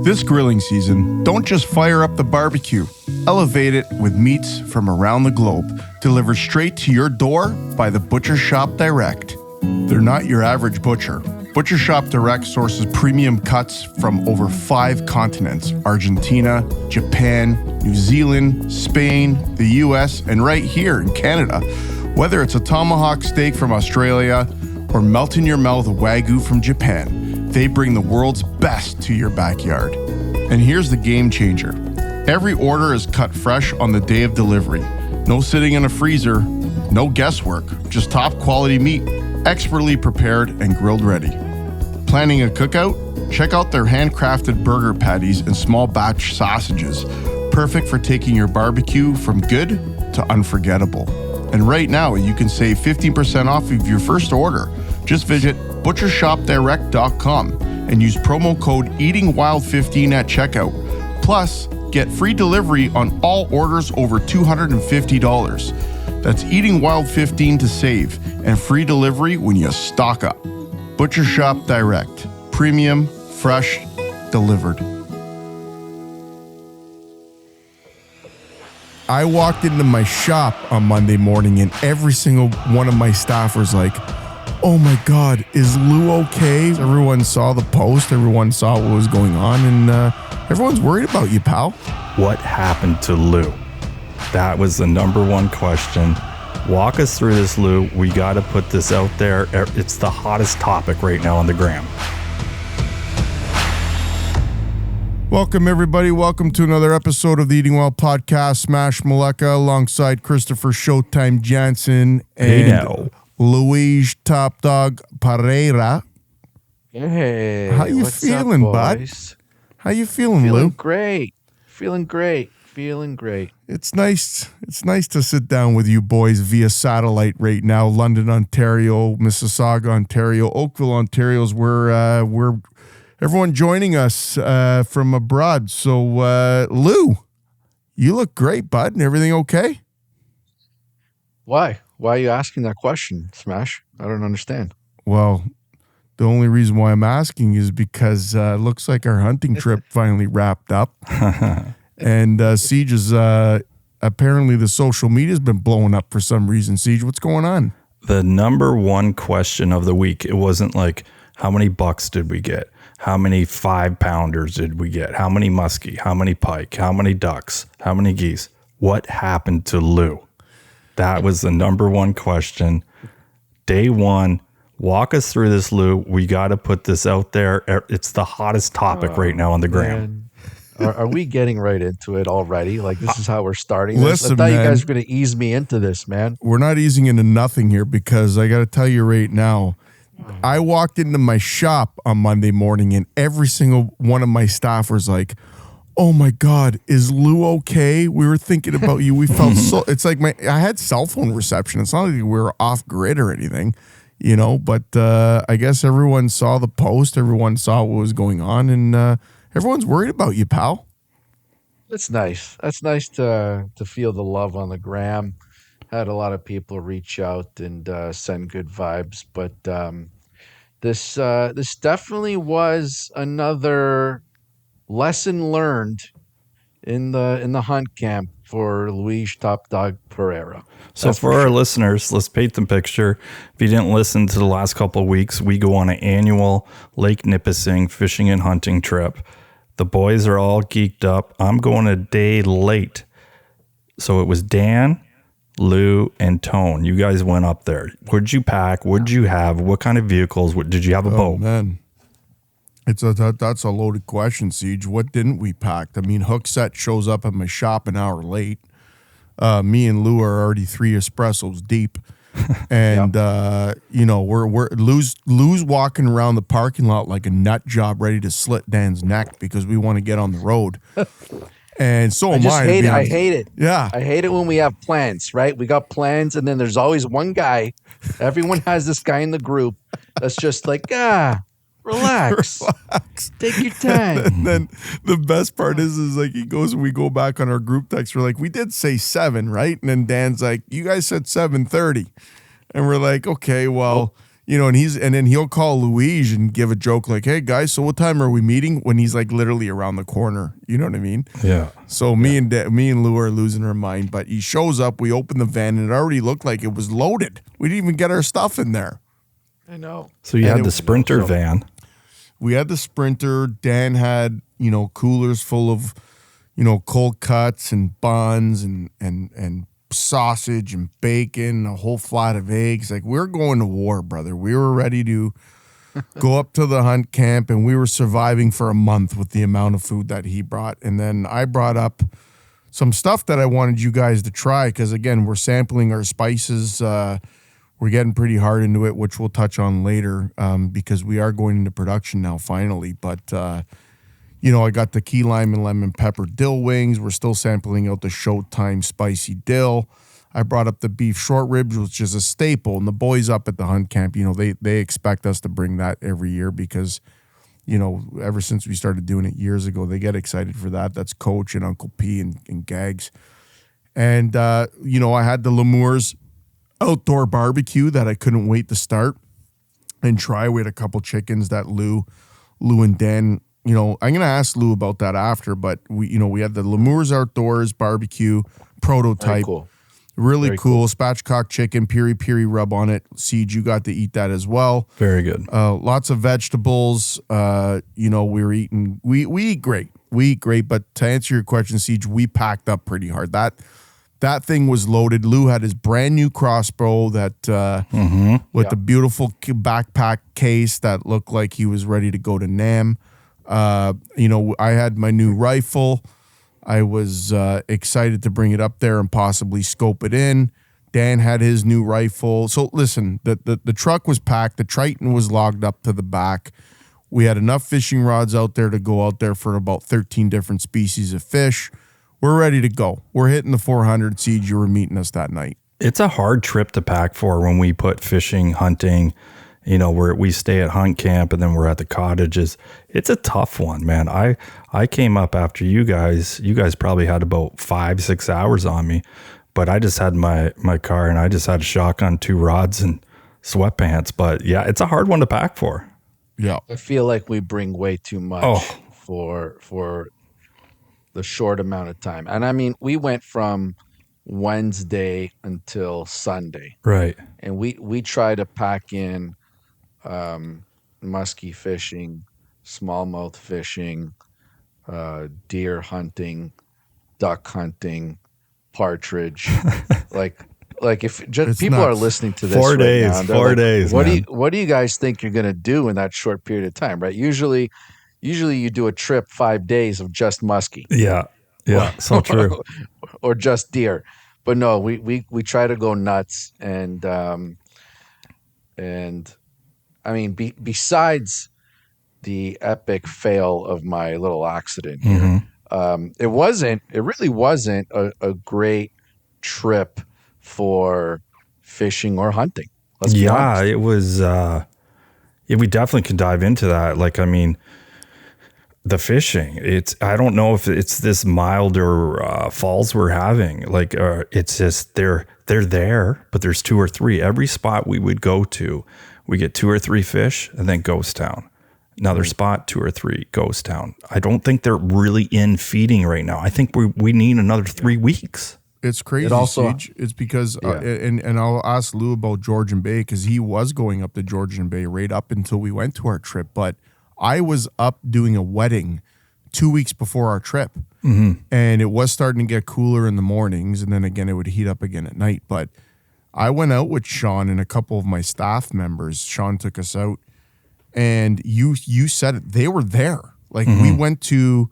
This grilling season, don't just fire up the barbecue. Elevate it with meats from around the globe, delivered straight to your door by the Butcher Shoppe Direct. They're not your average butcher. Butcher Shoppe Direct sources premium cuts from over 5 continents: Argentina, Japan, New Zealand, Spain, the US, and right here in Canada. Whether it's a tomahawk steak from Australia or melt in your mouth Wagyu from Japan, they bring the world's best to your backyard. And here's the game changer. Every order is cut fresh on the day of delivery. No sitting in a freezer, no guesswork, just top quality meat, expertly prepared and grilled ready. Planning a cookout? Check out their handcrafted burger patties and small batch sausages, perfect for taking your barbecue from good to unforgettable. And right now, you can save 15% off of your first order. Just visit butchershopdirect.com and use promo code EatingWild15 at checkout. Plus, get free delivery on all orders over $250. That's EatingWild15 to save, and free delivery when you stock up. Butcher Shoppe Direct. Premium, fresh, delivered. I walked into my shop on Monday morning and every single one of my staff was like, "Oh my God, is Lou okay?" Everyone saw the post, everyone saw what was going on, and everyone's worried about you, pal. What happened to Lou? That was the number one question. Walk us through this, Lou. We got to put this out there. It's the hottest topic right now on the gram. Welcome, everybody. Welcome to another episode of the Eating Well podcast. Smash Maleka alongside Christopher Showtime Jansen and Luis Top Dog Pereira. Hey, how you feeling, bud? How you feeling, Lou? Feeling great. It's nice to sit down with you boys via satellite right now. London, Ontario, Mississauga, Ontario, Oakville, Ontario is where we're everyone joining us from abroad. So, Lou, you look great, bud. And everything okay? Why? Why are you asking that question, Smash? I don't understand. Well, the only reason why I'm asking is because it looks like our hunting trip finally wrapped up. And Siege is apparently the social media has been blowing up for some reason. Siege, what's going on? The number one question of the week, it wasn't like, how many bucks did we get? How many 5-pounders did we get? How many muskie? How many pike? How many ducks? How many geese? What happened to Lou? That was the number one question. Day one, walk us through this, Lou. We got to put this out there. It's the hottest topic right now on the gram. Are we getting right into it already? Like, this is how we're starting Listen, this? I thought man, you guys were going to ease me into this, man. We're not easing into nothing here because I got to tell you right now, I walked into my shop on Monday morning and every single one of my staff was like, "Oh my God, is Lou okay? We were thinking about you. We felt so," it's like I had cell phone reception. It's not like we were off grid or anything, you know, but I guess everyone saw the post. Everyone saw what was going on, and everyone's worried about you, pal. That's nice. That's nice to feel the love on the gram. Had a lot of people reach out and send good vibes, but this definitely was another lesson learned in the hunt camp for Luis Top Dog Pereira. So for our listeners, let's paint the picture. If you didn't listen to the last couple of weeks, we go on an annual Lake Nipissing fishing and hunting trip. The boys are all geeked up. I'm going a day late. So it was Dan, Lou, and Tone. You guys went up there. What did you pack? What did you have? What kind of vehicles? Did you have a boat? Man. That's a loaded question, Siege. What didn't we pack? I mean, hook set shows up at my shop an hour late. Me and Lou are already 3 espressos deep. And, you know, we're Lou's walking around the parking lot like a nut job ready to slit Dan's neck because we want to get on the road. And so am I. I hate it. Yeah. I hate it when we have plans, right? We got plans, and then there's always one guy. Everyone has this guy in the group that's just like, relax. Take your time. And then the best part is like we go back on our group text. We're like, we did say 7, right? And then Dan's like, you guys said 7:30. And we're like, okay, well, and then he'll call Louise and give a joke like, "Hey guys, so what time are we meeting?" When he's like literally around the corner. You know what I mean? Yeah. So me and Lou are losing our mind, but he shows up. We open the van, and it already looked like it was loaded. We didn't even get our stuff in there. I know. So you had the Sprinter van. We had the Sprinter. Dan had coolers full of cold cuts and buns and sausage and bacon, a whole flat of eggs. Like, we're going to war, brother. We were ready to go up to the hunt camp, and we were surviving for a month with the amount of food that he brought. And then I brought up some stuff that I wanted you guys to try because, again, we're sampling our spices. We're getting pretty hard into it, which we'll touch on later because we are going into production now finally. But, I got the key lime and lemon pepper dill wings. We're still sampling out the Showtime spicy dill. I brought up the beef short ribs, which is a staple. And the boys up at the hunt camp, they expect us to bring that every year because, ever since we started doing it years ago, they get excited for that. That's Coach and Uncle P and Gags. And, I had the Lemurs outdoor barbecue that I couldn't wait to start and try. We had a couple chickens that Lou and Dan, I'm going to ask Lou about that after, but we had the Lemurs outdoors barbecue prototype. Very cool. Really Very cool. Spatchcock chicken, piri rub on it. Siege, you got to eat that as well. Very good. Lots of vegetables. We were eating, we eat great. We eat great, but to answer your question, Siege, we packed up pretty hard. That thing was loaded. Lou had his brand new crossbow with the beautiful backpack case that looked like he was ready to go to NAM. I had my new rifle. I was excited to bring it up there and possibly scope it in. Dan had his new rifle. So listen, the truck was packed. The Triton was logged up to the back. We had enough fishing rods out there to go out there for about 13 different species of fish. We're ready to go. We're hitting the 400 Siege. You were meeting us that night. It's a hard trip to pack for when we put fishing, hunting, we stay at hunt camp and then we're at the cottages. It's a tough one, man. I came up after you guys. You guys probably had about 5-6 hours on me, but I just had my car and I just had a shotgun, 2 rods and sweatpants. But yeah, it's a hard one to pack for. Yeah. I feel like we bring way too much for the short amount of time. And I mean, we went from Wednesday until Sunday. Right. And we try to pack in muskie fishing, smallmouth fishing, deer hunting, duck hunting, partridge. like if just It's people nuts. are listening to this 4 right days, now, and they're 4 like, days. What do you guys think you're gonna do in that short period of time? Right? Usually you do a trip 5 days of just muskie. Yeah. Yeah. So true. Or just deer. But no, we try to go nuts and I mean, besides the epic fail of my little accident here, it really wasn't a great trip for fishing or hunting. Let's be honest. It was, we definitely could dive into that. Like, I mean, the fishing, I don't know if it's this milder falls we're having. Like, it's just, they're there, but there's 2 or 3. Every spot we would go to, we get 2 or 3 fish and then ghost town. Another spot, 2 or 3 ghost town. I don't think they're really in feeding right now. I think we need another 3 weeks. It's crazy, It also- Siege. It's because, and I'll ask Lou about Georgian Bay because he was going up to Georgian Bay right up until we went to our trip. But I was up doing a wedding 2 weeks before our trip. And it was starting to get cooler in the mornings. And then again, it would heat up again at night. But I went out with Sean and a couple of my staff members. Sean took us out. And you said it. They were there. Like we went to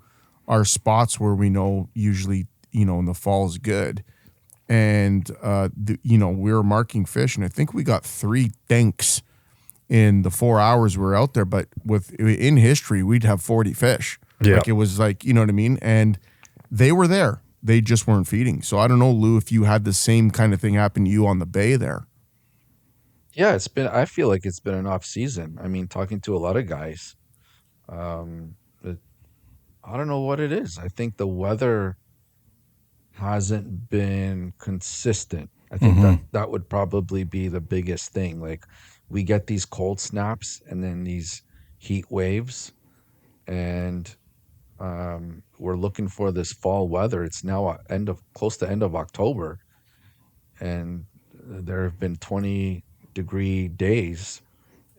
our spots where we know usually, in the fall is good. And, we were marking fish. And I think we got 3 dinks in the 4 hours we were out there. But in history, we'd have 40 fish. Yeah. Like it was like, you know what I mean? And they were there. They just weren't feeding. So I don't know, Lou, if you had the same kind of thing happen to you on the bay there. Yeah, I feel like it's been an off season. I mean, talking to a lot of guys, I don't know what it is. I think the weather hasn't been consistent. I think that would probably be the biggest thing. Like we get these cold snaps and then these heat waves, and we're looking for this fall weather. It's now close to end of October, and there have been 20-degree days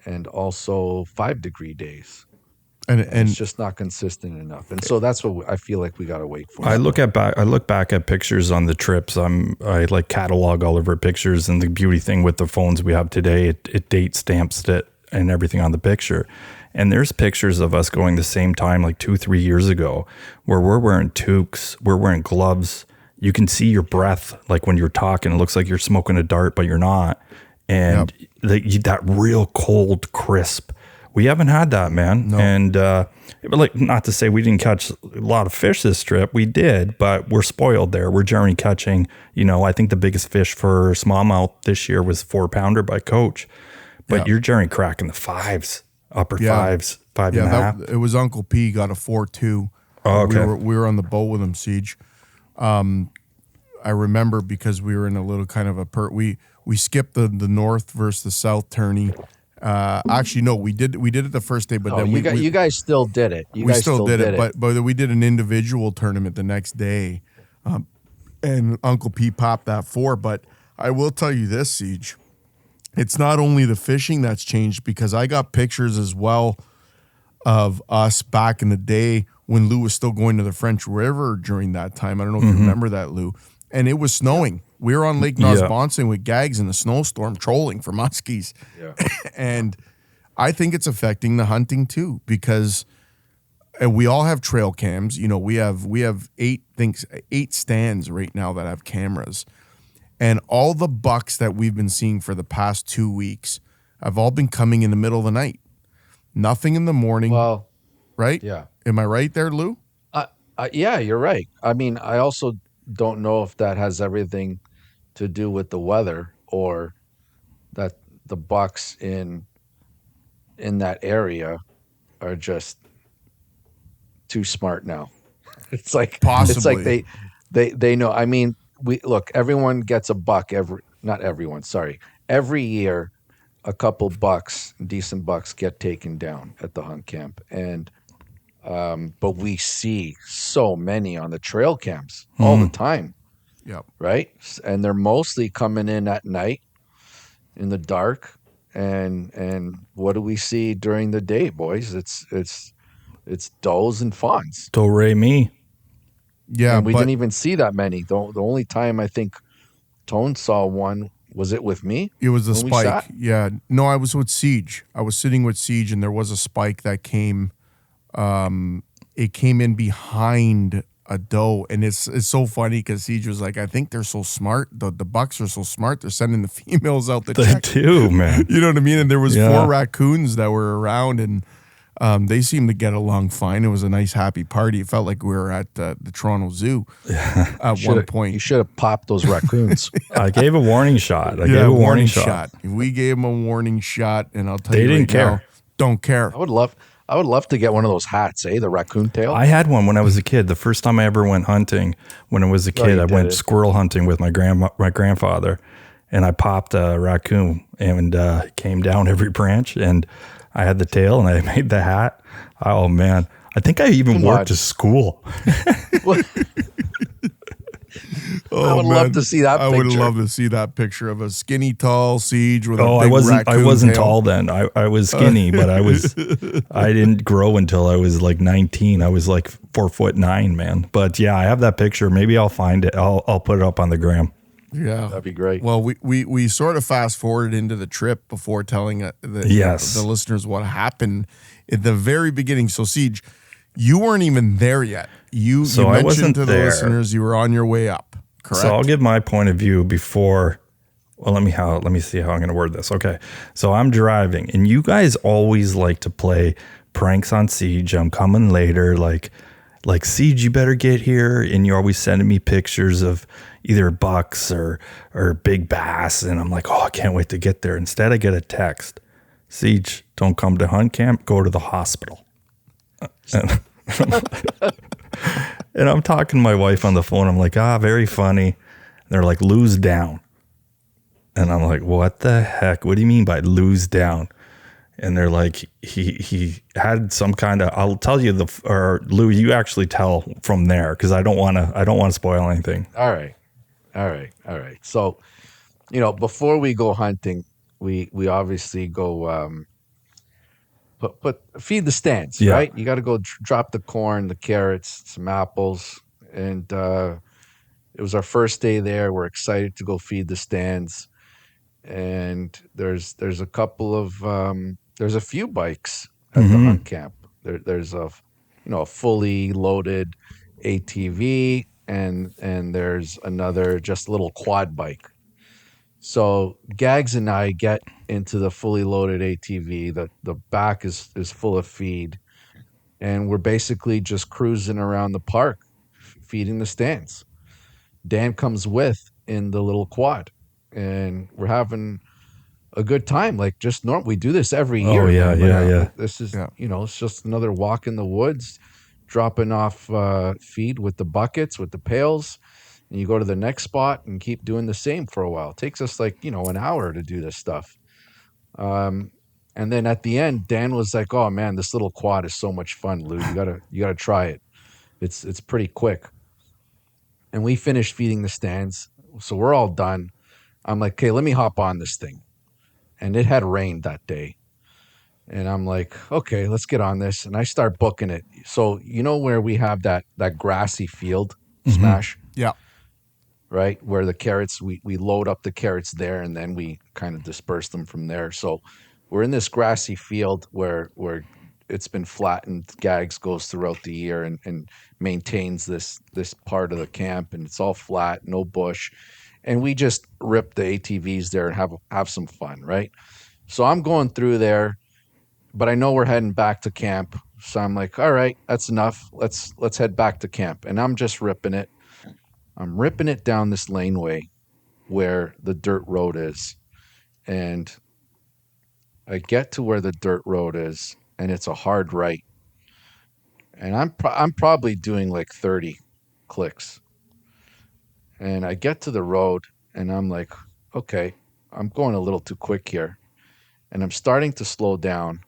and also 5-degree days. And it's just not consistent enough, and so that's what I feel like we got to wait for. I look back at pictures on the trips. I like catalog all of our pictures, and the beauty thing with the phones we have today, it date stamps it and everything on the picture. And there's pictures of us going the same time, like 2-3 years ago, where we're wearing toques, we're wearing gloves. You can see your breath, like when you're talking, it looks like you're smoking a dart, but you're not. And that real cold, crisp. We haven't had that, man. No. And but like, not to say we didn't catch a lot of fish this trip. We did, but we're spoiled there. We're generally catching, I think the biggest fish for smallmouth this year was 4-pounder by Coach. But you're generally cracking the fives, upper fives, 5.5. It was Uncle P got a 4.2. Oh, okay. We were on the boat with him, Siege. I remember because we were in a little kind of we skipped the north versus the south tourney. Actually, no, we did it the first day, but then you guys still did it. We still did it, but we did an individual tournament the next day, and Uncle P popped that 4. But I will tell you this, Siege, it's not only the fishing that's changed, because I got pictures as well of us back in the day when Lou was still going to the French River during that time. I don't know if you remember that, Lou. And it was snowing. We were on Lake Nosbonsing with Gags in a snowstorm trolling for muskies. Yeah. And I think it's affecting the hunting too, because we all have trail cams. We have 8 stands right now that have cameras. And all the bucks that we've been seeing for the past 2 weeks have all been coming in the middle of the night. Nothing in the morning. Well, right? Yeah. Am I right there, Lou? Yeah, you're right. I mean, I also don't know if that has everything to do with the weather, or that the bucks in that area are just too smart now. It's like possibly. It's like they know. I mean, everyone gets a buck every year. A couple decent bucks get taken down at the hunt camp, and but we see so many on the trail cams all the time. Yep. Right? And they're mostly coming in at night in the dark. And what do we see during the day, boys? It's does and fawns. Do re mi. Yeah. And we didn't even see that many. The only time I think Tone saw one, was it with me? It was a spike. Yeah. No, I was with Siege. I was sitting with Siege, and there was a spike that came. It came in behind a doe, and it's so funny because Siege was like, I think they're so smart. The bucks are so smart. They're sending the females out to check. They do, man. You know what I mean? And there was 4 raccoons that were around, and they seemed to get along fine. It was a nice, happy party. It felt like we were at the Toronto Zoo at one point. You should have popped those raccoons. I gave a warning shot. I gave a warning shot. We gave them a warning shot, and I'll tell you, they didn't care. Now, don't care. I would love to get one of those hats, the raccoon tail. I had one when I was a kid. The first time I ever went hunting when I was a kid, I went squirrel hunting with my grandfather, and I popped a raccoon, and came down every branch, and I had the tail, and I made the hat. Oh, man. I think I even worked at school. I would love to see that picture. I would love to see that picture of a skinny, tall Siege with a big I wasn't tail. tall then. I was skinny, but I didn't grow until I was like 19. I was like 4'9", man. But yeah, I have that picture. Maybe I'll find it. I'll put it up on the gram. Yeah, that'd be great. Well, we sort of fast forwarded into the trip before telling the listeners what happened at the very beginning. So Siege, you weren't even there yet. You mentioned to the listeners you were on your way up. Correct. So I'll give my point of view before. Well, let me see how I'm going to word this. Okay, so I'm driving, and you guys always like to play pranks on Siege. I'm coming later, like Siege, you better get here, and you're always sending me pictures of either bucks or big bass, and I'm like, oh, I can't wait to get there. Instead, I get a text: Siege, don't come to hunt camp, go to the hospital. And I'm talking to my wife on the phone. I'm like, very funny. And they're like, Lou's down. And I'm like, what the heck? What do you mean by lose down? And they're like, he had some kind of, I'll tell you or Lou, you actually tell from there, because I don't want to spoil anything. All right. So, before we go hunting, we obviously go feed the stands, Yeah. right? You got to go drop the corn, the carrots, some apples, and it was our first day there. We're excited to go feed the stands, and there's a couple of there's a few bikes at the hunt camp. There's a fully loaded ATV, and there's another just little quad bike. So Gags and I get into the fully loaded ATV. The back is full of feed, and we're basically just cruising around the park, feeding the stands. Dan comes with in the little quad, and we're having a good time. Like, just normal. We do this every year. Oh yeah, man. yeah. This is it's just another walk in the woods, dropping off feed with the buckets, with the pails, and you go to the next spot and keep doing the same for a while. It takes us like an hour to do this stuff. And then at the end, Dan was like, "Oh man, this little quad is so much fun, Lou. You gotta try it. It's pretty quick." And we finished feeding the stands, so we're all done. I'm like, "Okay, let me hop on this thing." And it had rained that day. And I'm like, "Okay, let's get on this." And I start booking it. So where we have that grassy field, Smash, Yeah. right? Where the carrots, we load up the carrots there, and then we kind of disperse them from there. So we're in this grassy field where it's been flattened. Gags goes throughout the year and maintains this part of the camp, and it's all flat, no bush. And we just rip the ATVs there and have some fun, right? So I'm going through there, but I know we're heading back to camp. So I'm like, all right, that's enough. Let's head back to camp. And I'm just ripping it. I'm ripping it down this laneway where the dirt road is. And I get to where the dirt road is, and it's a hard right. And I'm probably doing like 30 clicks. And I get to the road, and I'm like, okay, I'm going a little too quick here. And I'm starting to slow down,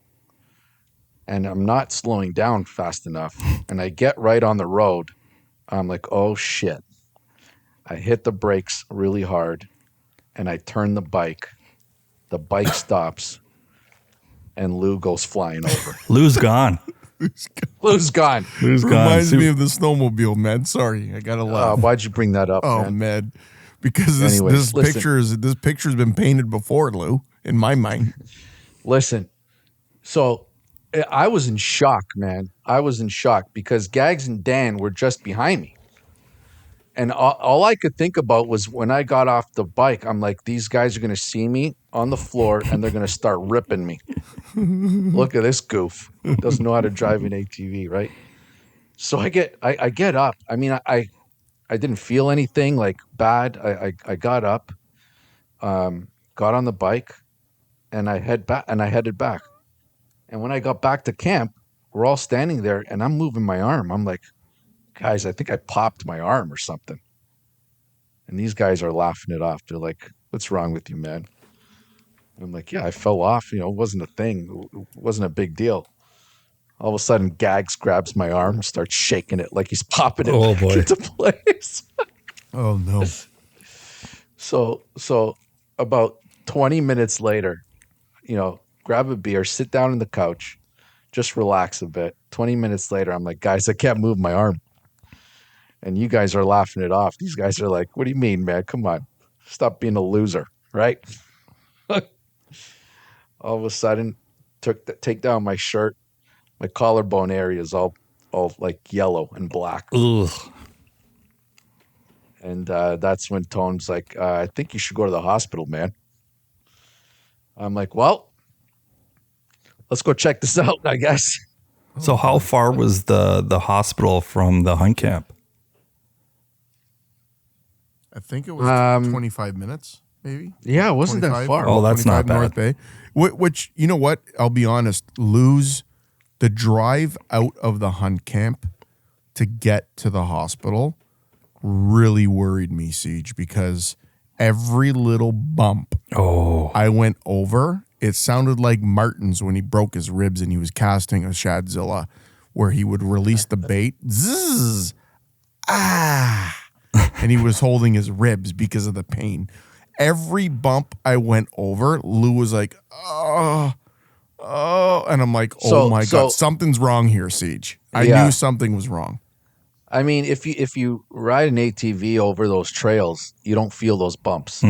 and I'm not slowing down fast enough. And I get right on the road. I'm like, oh shit. I hit the brakes really hard, and I turn the bike. The bike stops, and Lou goes flying over. Lou's gone. Lou's gone. Lou's gone. Reminds me of the snowmobile, man. Sorry, I gotta laugh. Why'd you bring that up, Oh man, because Anyways, this picture's been painted before, Lou, in my mind. Listen, so I was in shock, man. I was in shock because Gags and Dan were just behind me. And all I could think about was when I got off the bike, I'm like, these guys are going to see me on the floor and they're going to start ripping me. Look at this goof. Doesn't know how to drive an ATV, right? So I get up. I mean, I didn't feel anything like bad. I got up, got on the bike, and I headed back. And when I got back to camp, we're all standing there, and I'm moving my arm. I'm like, guys, I think I popped my arm or something. And these guys are laughing it off. They're like, what's wrong with you, man? And I'm like, yeah, I fell off. It wasn't a thing. It wasn't a big deal. All of a sudden, Gags grabs my arm, starts shaking it like he's popping it back into place. Oh, no. So about 20 minutes later, grab a beer, sit down on the couch, just relax a bit. 20 minutes later, I'm like, guys, I can't move my arm. And you guys are laughing it off. These guys are like, what do you mean, man? Come on. Stop being a loser, right? All of a sudden, take down my shirt. My collarbone area is all like yellow and black. Ugh. And that's when Tone's like, I think you should go to the hospital, man. I'm like, well, let's go check this out, I guess. So how far was the hospital from the hunt camp? I think it was 25 minutes, maybe. Yeah, it wasn't that far. Oh, that's not bad. North Bay. Which, you know what? I'll be honest. The drive out of the hunt camp to get to the hospital really worried me, Siege, because every little bump I went over, it sounded like Martin's when he broke his ribs and he was casting a Shadzilla, where he would release the bait, zzz, and he was holding his ribs because of the pain. Every bump I went over, Lou was like, oh, and I'm like, God, something's wrong here, Siege. I knew something was wrong. I mean, if you ride an ATV over those trails, you don't feel those bumps.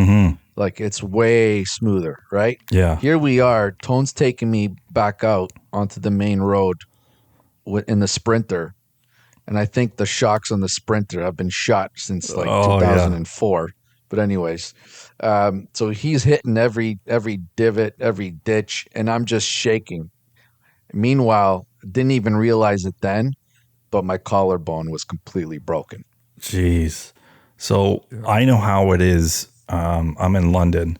Like, it's way smoother, right? Yeah. Here we are. Tone's taking me back out onto the main road in the Sprinter, and I think the shocks on the Sprinter have been shot since 2004. Yeah. But anyways, so he's hitting every divot, every ditch, and I'm just shaking. Meanwhile, didn't even realize it then, but my collarbone was completely broken. Jeez. So I know how it is. I'm in London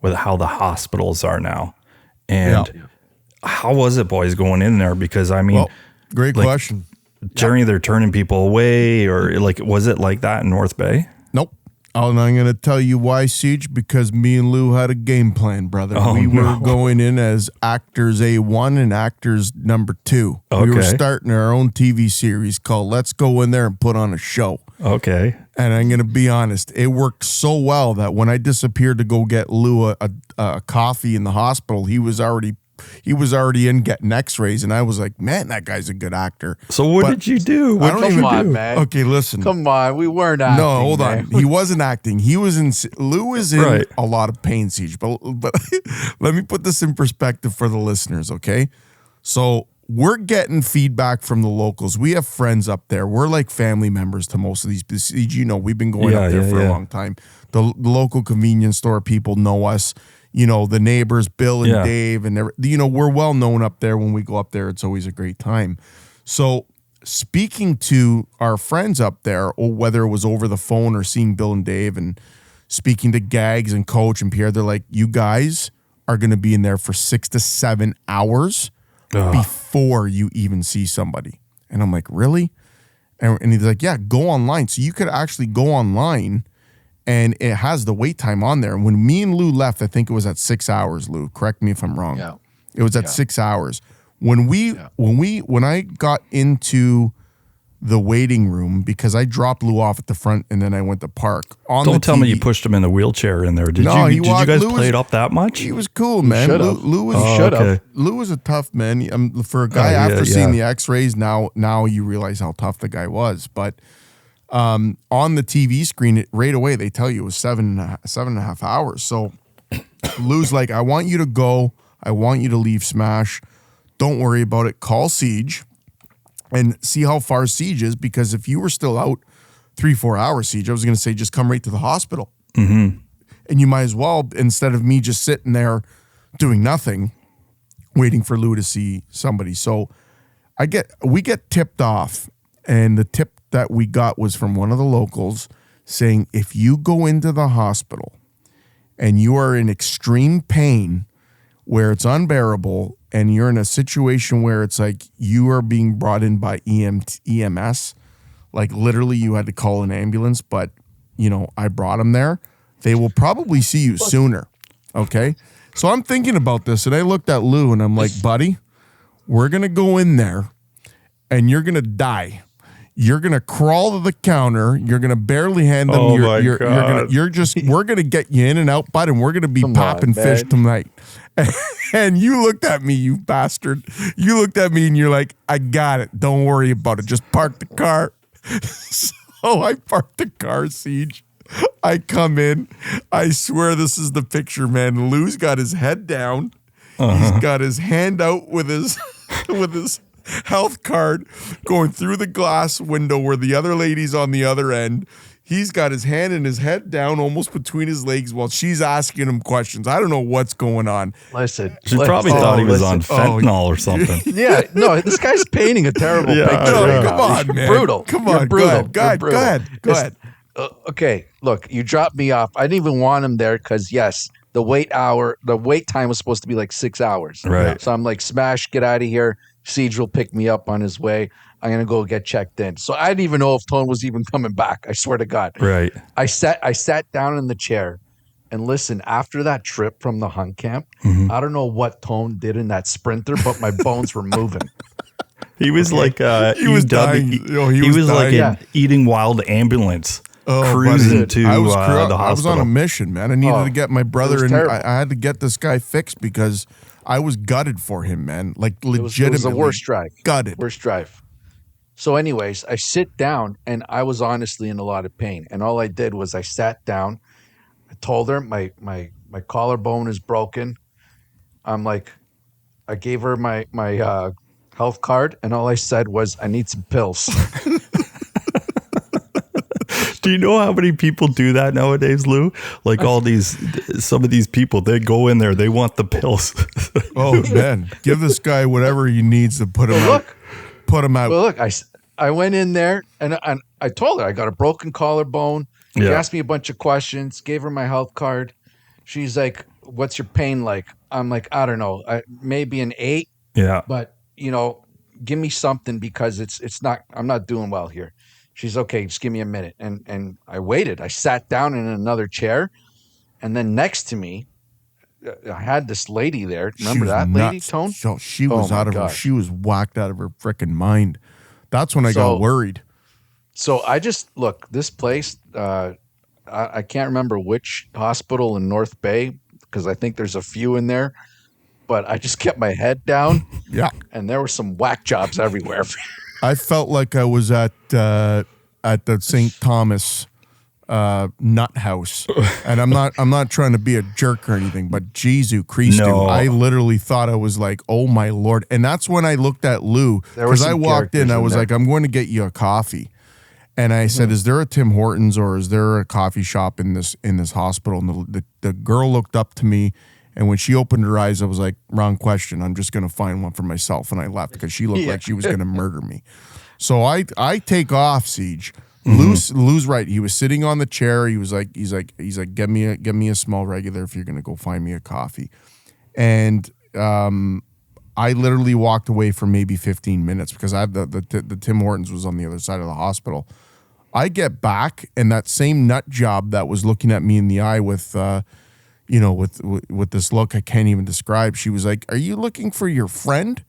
with how the hospitals are now. And how was it, boys, going in there? Because, I mean, great question. Jerry, they're turning people away, or like, was it like that in North Bay? Nope. And I'm going to tell you why, Siege, because me and Lou had a game plan, brother. We were going in as actors A1 and actors number 2. Okay. We were starting our own TV series called Let's Go In There and Put On a Show. Okay. And I'm going to be honest, it worked so well that when I disappeared to go get Lou a coffee in the hospital, he was already in getting x-rays, and I was like, man, that guy's a good actor. So what did you do? Come on, man. Okay, listen. Come on, we weren't acting. No, hold on. He wasn't acting. He was in. Lou was in a lot of pain, Siege. But let me put this in perspective for the listeners, okay? So we're getting feedback from the locals. We have friends up there. We're like family members to most of these. Siege, you know, we've been going up there for a long time. The local convenience store people know us. You know, the neighbors, Bill and Dave, and we're well known up there. When we go up there, it's always a great time. So speaking to our friends up there, or whether it was over the phone or seeing Bill and Dave and speaking to Gags and Coach and Pierre, they're like, you guys are going to be in there for 6 to 7 hours before you even see somebody. And I'm like, really? And he's like, yeah, go online. So you could actually go online, and it has the wait time on there. When me and Lou left, I think it was at 6 hours, Lou. Correct me if I'm wrong. Yeah. It was at 6 hours. When I got into the waiting room, because I dropped Lou off at the front and then I went to park. Don't tell me you pushed him in the wheelchair in there. Did you guys play it up that much? He was cool, man. Lou was a tough man. For a guy after seeing the x-rays, now you realize how tough the guy was. But on the TV screen, right away, they tell you it was 7.5 hours. So Lou's like, I want you to go. I want you to leave Smash. Don't worry about it. Call Siege and see how far Siege is, because if you were still out 3-4 hours, Siege, I was going to say just come right to the hospital. Mm-hmm. And you might as well, instead of me just sitting there doing nothing, waiting for Lou to see somebody. So we get tipped off, and the tip that we got was from one of the locals saying, if you go into the hospital and you are in extreme pain where it's unbearable, and you're in a situation where it's like you are being brought in by EMS, like literally you had to call an ambulance, but I brought him there, they will probably see you sooner. Okay. So I'm thinking about this, and I looked at Lou and I'm like, buddy, we're going to go in there and you're going to die. You're going to crawl to the counter. You're going to barely hand them. We're going to get you in and out, bud, and we're going to be popping fish tonight. And you looked at me, you bastard. You looked at me and you're like, I got it. Don't worry about it. Just park the car. So I parked the car, Siege. I come in. I swear this is the picture, man. Lou's got his head down. He's got his hand out with his health card going through the glass window where the other lady's on the other end. He's got his hand and his head down almost between his legs while she's asking him questions. I don't know what's going on. She probably thought he was on fentanyl or something. Yeah, no, this guy's painting a terrible picture. No, come on, man. Brutal. Come on, brutal. Go ahead. Okay, look, you dropped me off. I didn't even want him there because, yes, the wait time was supposed to be like 6 hours. Right. So I'm like, Smash, get out of here. Siege will pick me up on his way. I'm going to go get checked in. So I didn't even know if Tone was even coming back. I swear to God. Right. I sat down in the chair. And listen, after that trip from the hunt camp, Mm-hmm. I don't know what Tone did in that Sprinter, but my bones were moving. He was like He was dying. He was like dying. an eating wild ambulance Oh, cruising buddy. to I was, the I hospital. was on a mission, man. I needed to get my brother, was and terrible. I had to get this guy fixed because I was gutted for him, man. Like It was legitimately the worst drive. gutted. Worst drive. So, anyways, I sit down and I was honestly in a lot of pain. And all I did was I sat down. I told her my collarbone is broken. I'm like, I gave her my health card, and all I said was, I need some pills. Do you know how many people do that nowadays, Lou? Like some of these people, they go in there, they want the pills. Oh man, give this guy whatever he needs to put him out. Put him out. Well, look, I went in there and I told her I got a broken collarbone. She Yeah. asked me a bunch of questions, gave her my health card. She's like, what's your pain like? I'm like, I don't know, maybe an 8, Yeah. but give me something because it's not, I'm not doing well here. She's okay, just give me a minute. And I waited. I sat down in another chair, and then next to me, I had this lady there. Remember that lady, Tone? So she was my out of her. gosh. She was whacked out of her freaking mind. That's when I So- got worried. So I just look, this place, I can't remember which hospital in North Bay because I think there's a few in there, but I just kept my head down Yeah, and there were some whack jobs everywhere. I felt like I was at the St. Thomas nut house, and I'm not trying to be a jerk or anything, but Jesu Christu, No. I literally thought I was like, oh my Lord. And that's when I looked at Lou, There were because I some walked in, characters I in was there. like, I'm going to get you a coffee. And I Mm-hmm. said, is there a Tim Hortons or is there a coffee shop in this hospital? And the girl looked up to me, and when she opened her eyes, I was like, wrong question. I'm just going to find one for myself. And I left because she looked like she was going to murder me. So I take off, Siege. Lou's right. He was sitting on the chair. He's like, get me a small regular if you're going to go find me a coffee. And I literally walked away for maybe 15 minutes because I have the Tim Hortons was on the other side of the hospital. I get back, and that same nut job that was looking at me in the eye with with this look I can't even describe. She was like, "Are you looking for your friend?"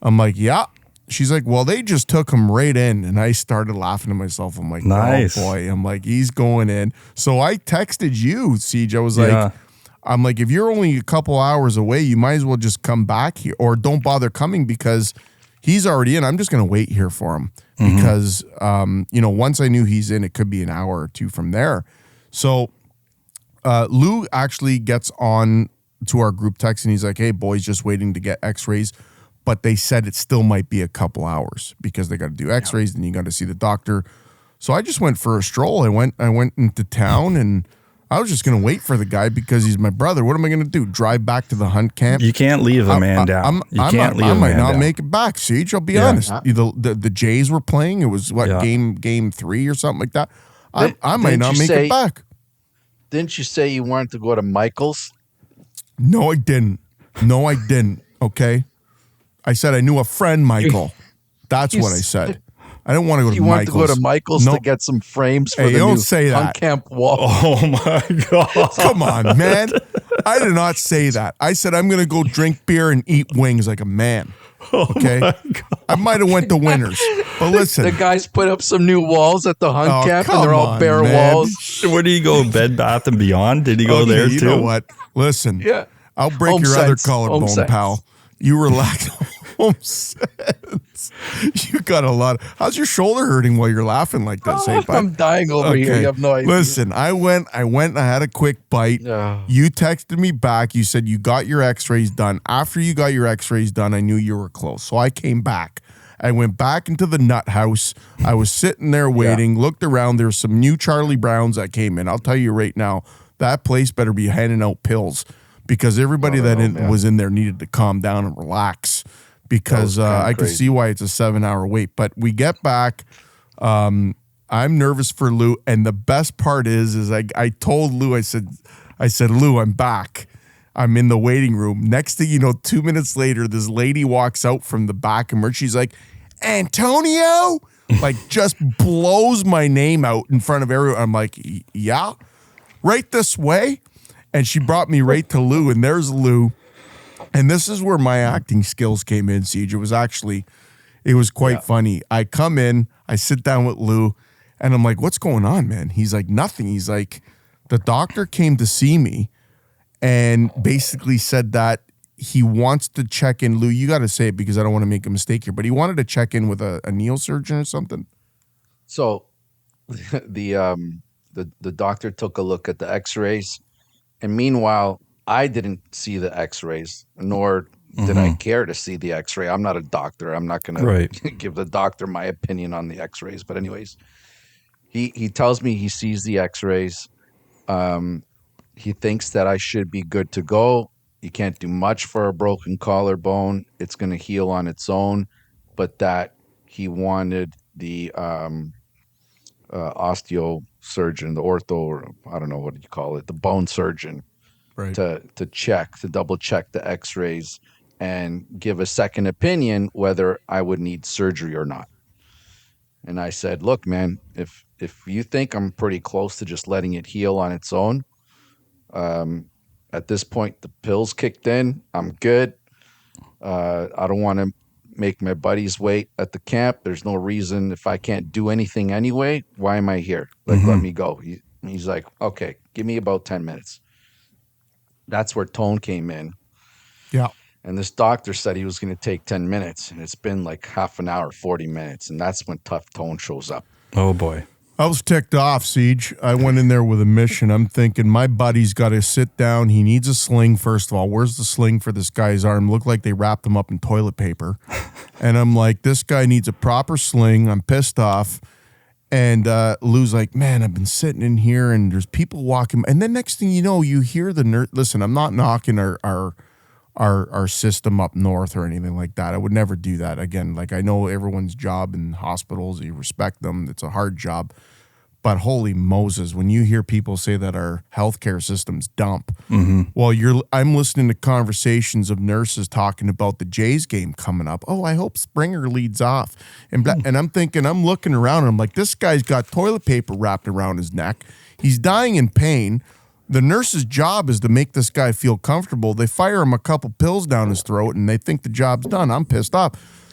I'm like, "Yeah." She's like, "Well, they just took him right in," and I started laughing to myself. I'm like, Nice. "Oh boy!" I'm like, "He's going in." So I texted you, Siege. I was Yeah. like, "I'm like, if you're only a couple hours away, you might as well just come back here, or don't bother coming because he's already in. I'm just gonna wait here for him because once I knew he's in, it could be an hour or two from there." So Lou actually gets on to our group text and he's like, "Hey, boys, just waiting to get X-rays." But they said it still might be a couple hours because they got to do X-rays and you got to see the doctor. So I just went for a stroll. I went into town and I was just going to wait for the guy because he's my brother. What am I going to do? Drive back to the hunt camp? You can't leave a man down. I might not make it back, Siege. I'll be honest. Uh, The Jays were playing. It was game 3 or something like that. I might not make it back. Didn't you say you wanted to go to Michael's? No, I didn't. Okay. I said I knew a friend, Michael. That's what I said. I didn't want to go to You Michael's. want to go to Michael's to get some frames for Hey, the don't new say hunt that. camp wall? Oh my God. Come on, man. I did not say that. I said I'm going to go drink beer and eat wings like a man. Okay? I might have went to Winners. But listen. The guys put up some new walls at the hunt camp, come and they're all on, bare man. walls. Where do you go? Bed Bath and Beyond? Did he go Okay, there you too? know what? Listen. Yeah. I'll break Home your other sense. Home collarbone, sense. pal. You relax. Home sense. You got a lot. How's your shoulder hurting while you're laughing like this? Hey, bud? I'm dying over here. You have no idea. Listen, I went, I had a quick bite. Yeah. You texted me back. You said you got your x-rays done. After you got your x-rays done, I knew you were close. So I came back. I went back into the nut house. I was sitting there waiting, looked around. There's some new Charlie Browns that came in. I'll tell you right now, that place better be handing out pills because everybody was in there needed to calm down and relax because I could see why it's a 7-hour wait. But we get back. I'm nervous for Lou. And the best part is I told Lou, I said, Lou, I'm back. I'm in the waiting room. Next thing you know, 2 minutes later, this lady walks out from the back and she's like, "Antonio?" Like just blows my name out in front of everyone. I'm like, "Yeah, right this way." And she brought me right to Lou, and there's Lou. And this is where my acting skills came in, Siege. It was quite funny. I come in, I sit down with Lou, and I'm like, what's going on, man? He's like, nothing. He's like, the doctor came to see me and basically said that he wants to check in. Lou, you got to say it because I don't want to make a mistake here, but he wanted to check in with a neurosurgeon or something. So the doctor took a look at the x-rays, and meanwhile, I didn't see the x-rays, nor did I care to see the x-ray. I'm not a doctor. I'm not going to give the doctor my opinion on the x-rays. But anyways, he tells me he sees the x-rays. He thinks that I should be good to go. You can't do much for a broken collarbone. It's going to heal on its own, but that he wanted the osteosurgeon, the ortho, or I don't know what you call it, the bone surgeon, Right. to double check the x-rays and give a second opinion whether I would need surgery or not. And I said, look, man, if you think I'm pretty close to just letting it heal on its own, at this point, the pills kicked in. I'm good. I don't want to make my buddies wait at the camp. There's no reason. If I can't do anything anyway, why am I here? Like, let me go. He's like, okay, give me about 10 minutes. That's where Tone came in. Yeah. And this doctor said he was going to take 10 minutes, and it's been like half an hour, 40 minutes. And that's when Tough Tone shows up. Oh, boy. I was ticked off, Siege. I went in there with a mission. I'm thinking my buddy's got to sit down. He needs a sling, first of all. Where's the sling for this guy's arm? Looked like they wrapped him up in toilet paper. And I'm like, this guy needs a proper sling. I'm pissed off. And Lou's like, man, I've been sitting in here, and there's people walking. And then next thing you know, you hear the nurse. Listen, I'm not knocking our system up north or anything like that. I would never do that. Again, like, I know everyone's job in hospitals, you respect them. It's a hard job. But holy Moses, when you hear people say that our healthcare system's dump, well, I'm listening to conversations of nurses talking about the Jays game coming up. Oh, I hope Springer leads off. And I'm thinking, I'm looking around, and I'm like, this guy's got toilet paper wrapped around his neck. He's dying in pain. The nurse's job is to make this guy feel comfortable. They fire him a couple pills down his throat, and they think the job's done. I'm pissed off.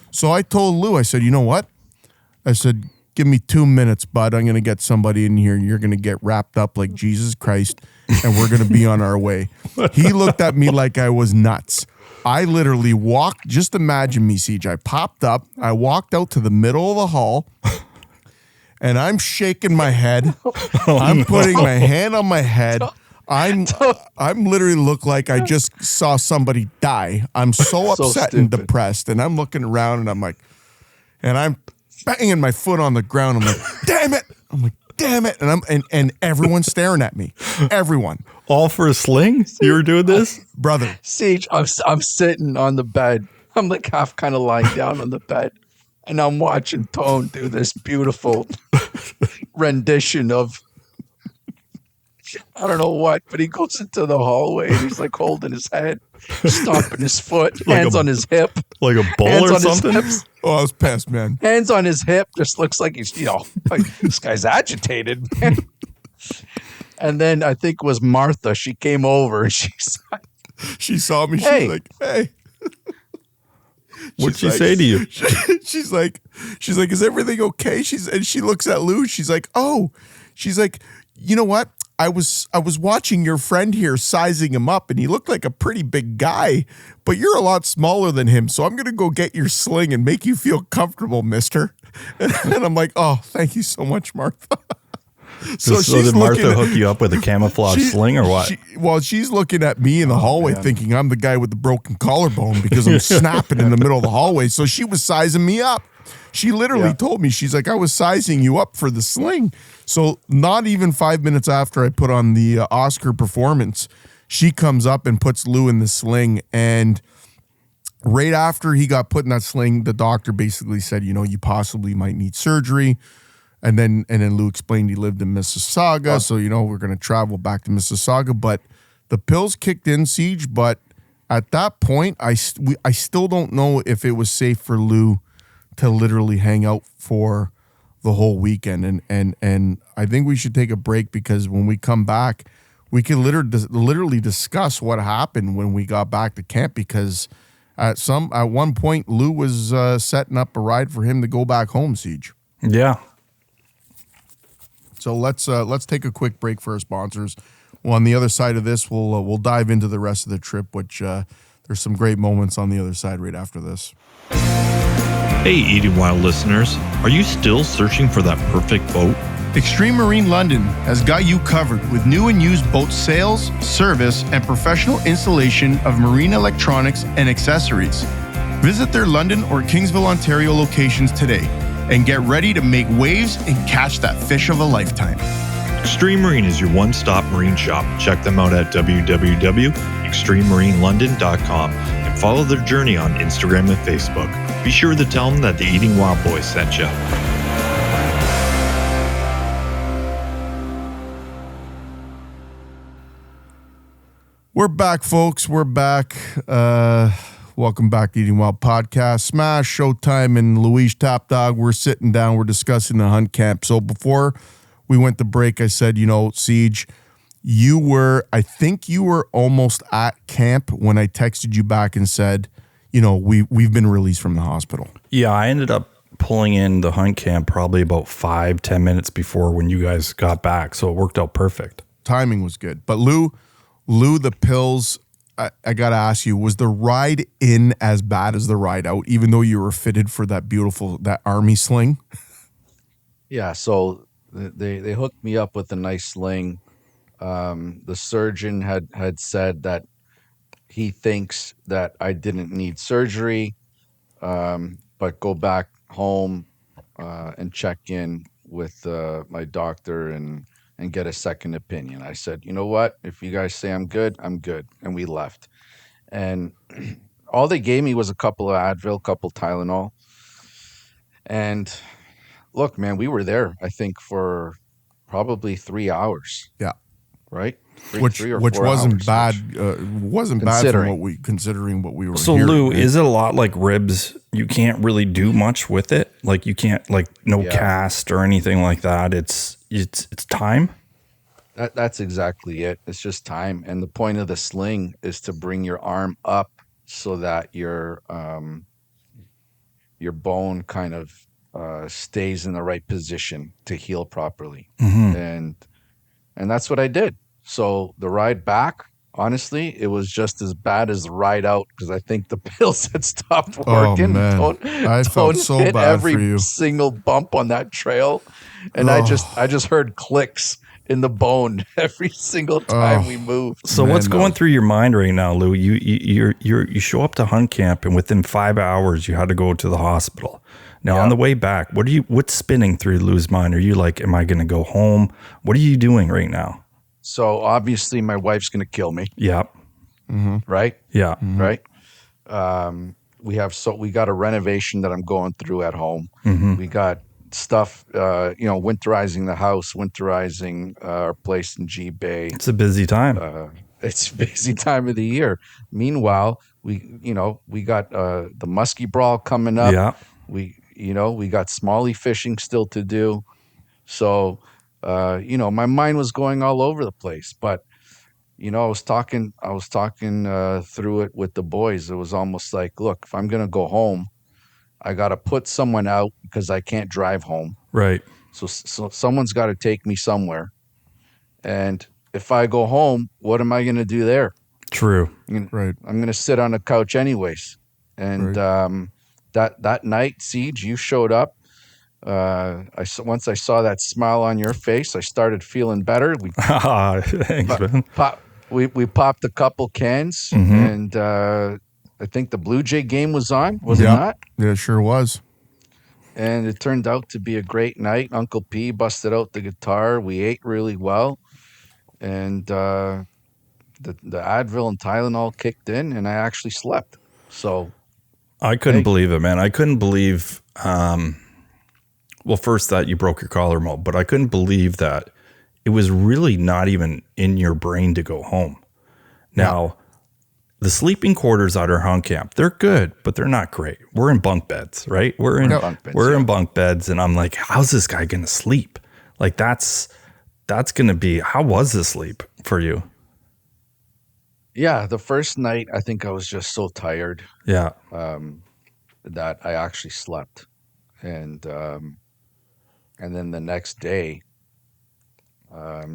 So I told Lou, I said, you know what? I said, give me 2 minutes, bud. I'm going to get somebody in here, and you're going to get wrapped up like Jesus Christ, and we're going to be on our way. He looked at me like I was nuts. I literally walked. Just imagine me, Siege. I popped up. I walked out to the middle of the hall, and I'm shaking my head. I'm putting my hand on my head. I'm literally look like I just saw somebody die. I'm so upset and depressed, and I'm looking around, and I'm like, and I'm banging my foot on the ground. I'm like, damn it. I'm like, damn it. And everyone's staring at me. Everyone. All for a sling? You were doing this? Brother. Siege, I'm sitting on the bed. I'm like half kind of lying down on the bed, and I'm watching Tone do this beautiful rendition of, I don't know what, but he goes into the hallway, and he's like holding his head, stomping his foot, hands on his hip. Like a bull or something? Oh, I was pissed, man. Hands on his hip, just looks like he's, like this guy's agitated. And then I think it was Martha. She came over, and she saw me. Hey. She's like, hey. What'd she say to you? She's like, is everything okay? And she looks at Lou. She's like, oh. She's like, you know what? I was watching your friend here sizing him up, and he looked like a pretty big guy, but you're a lot smaller than him. So I'm going to go get your sling and make you feel comfortable, mister. And I'm like, oh, thank you so much, Martha. So did Martha hook you up with a camouflage sling or what? She's looking at me in the hallway thinking I'm the guy with the broken collarbone because I'm snapping in the middle of the hallway. So she was sizing me up. She literally told me, she's like, I was sizing you up for the sling. So not even 5 minutes after I put on the Oscar performance, she comes up and puts Lou in the sling. And right after he got put in that sling, the doctor basically said, you possibly might need surgery. And then Lou explained he lived in Mississauga. So, we're going to travel back to Mississauga. But the pills kicked in, Siege. But at that point, I still don't know if it was safe for Lou to literally hang out for the whole weekend. And I think we should take a break, because when we come back, we could literally discuss what happened when we got back to camp, because at one point Lou was setting up a ride for him to go back home, Siege. Yeah. So let's take a quick break for our sponsors. Well, on the other side of this, we'll dive into the rest of the trip, which there's some great moments on the other side right after this. Hey, Eating Wild listeners, are you still searching for that perfect boat? Xtreme Marine London has got you covered with new and used boat sales, service, and professional installation of marine electronics and accessories. Visit their London or Kingsville, Ontario locations today and get ready to make waves and catch that fish of a lifetime. Xtreme Marine is your one-stop marine shop. Check them out at www.extrememarinelondon.com and follow their journey on Instagram and Facebook. Be sure to tell them that the Eating Wild Boys sent you. We're back, folks. We're back. Welcome back to Eating Wild Podcast. Smash, Showtime, and Louise Top Dog. We're sitting down. We're discussing the hunt camp. So before we went to break, I said, Siege, I think you were almost at camp when I texted you back and said, we've been released from the hospital. Yeah, I ended up pulling in the hunt camp probably about 5-10 minutes before when you guys got back. So it worked out perfect. Timing was good. But Lou, the pills, I got to ask you, was the ride in as bad as the ride out, even though you were fitted for that army sling? Yeah, so they hooked me up with a nice sling. The surgeon had said that he thinks that I didn't need surgery, but go back home and check in with my doctor and get a second opinion. I said, you know what? If you guys say I'm good, I'm good. And we left. And all they gave me was a couple of Advil, couple Tylenol. And look, man, we were there, I think, for probably 3 hours. Yeah. Right? Which wasn't hours, bad. Wasn't bad from considering what we were. So hearing, Lou, right? is it a lot like ribs? You can't really do much with it. Like you can't cast or anything like that. It's time. That's exactly it. It's just time. And the point of the sling is to bring your arm up so that your bone kind of stays in the right position to heal properly. Mm-hmm. And that's what I did. So the ride back, honestly, it was just as bad as the ride out because I think the pills had stopped working. Oh, man. I felt so bad for you. Every single bump on that trail. And I just heard clicks in the bone every single time we moved. So what's going through your mind right now, Lou? You show up to hunt camp and within 5 hours you had to go to the hospital. Now on the way back, what's spinning through Lou's mind? Are you like, am I going to go home? What are you doing right now? So obviously my wife's going to kill me. Yeah. Mm-hmm. Right? Yeah. Mm-hmm. Right? We got a renovation that I'm going through at home. Mm-hmm. We got stuff, winterizing the house, winterizing our place in G Bay. It's a busy time. It's a busy time of the year. Meanwhile, we got the muskie brawl coming up. Yeah. We got smallie fishing still to do. So, my mind was going all over the place, but I was talking through it with the boys. It was almost like, look, if I'm going to go home, I got to put someone out because I can't drive home. Right. So someone's got to take me somewhere. And if I go home, what am I going to do there? True. Right. I'm going to sit on the couch anyways. And that night, Siege, you showed up. Once I saw that smile on your face, I started feeling better. Thanks, man. We popped a couple cans, and I think the Blue Jay game was on, was it not? Yeah, it sure was. And it turned out to be a great night. Uncle P busted out the guitar. We ate really well, and the Advil and Tylenol kicked in, and I actually slept. So I couldn't believe it, man. I couldn't believe. Well, first that you broke your collarbone, but I couldn't believe that it was really not even in your brain to go home. Now, the sleeping quarters at our hunt camp, they're good, but they're not great. We're in bunk beds, right? We're in bunk beds, and I'm like, how's this guy going to sleep? Like that's going to be, how was the sleep? for you? Yeah, the first night I think I was just so tired Yeah. that I actually slept, and then the next day,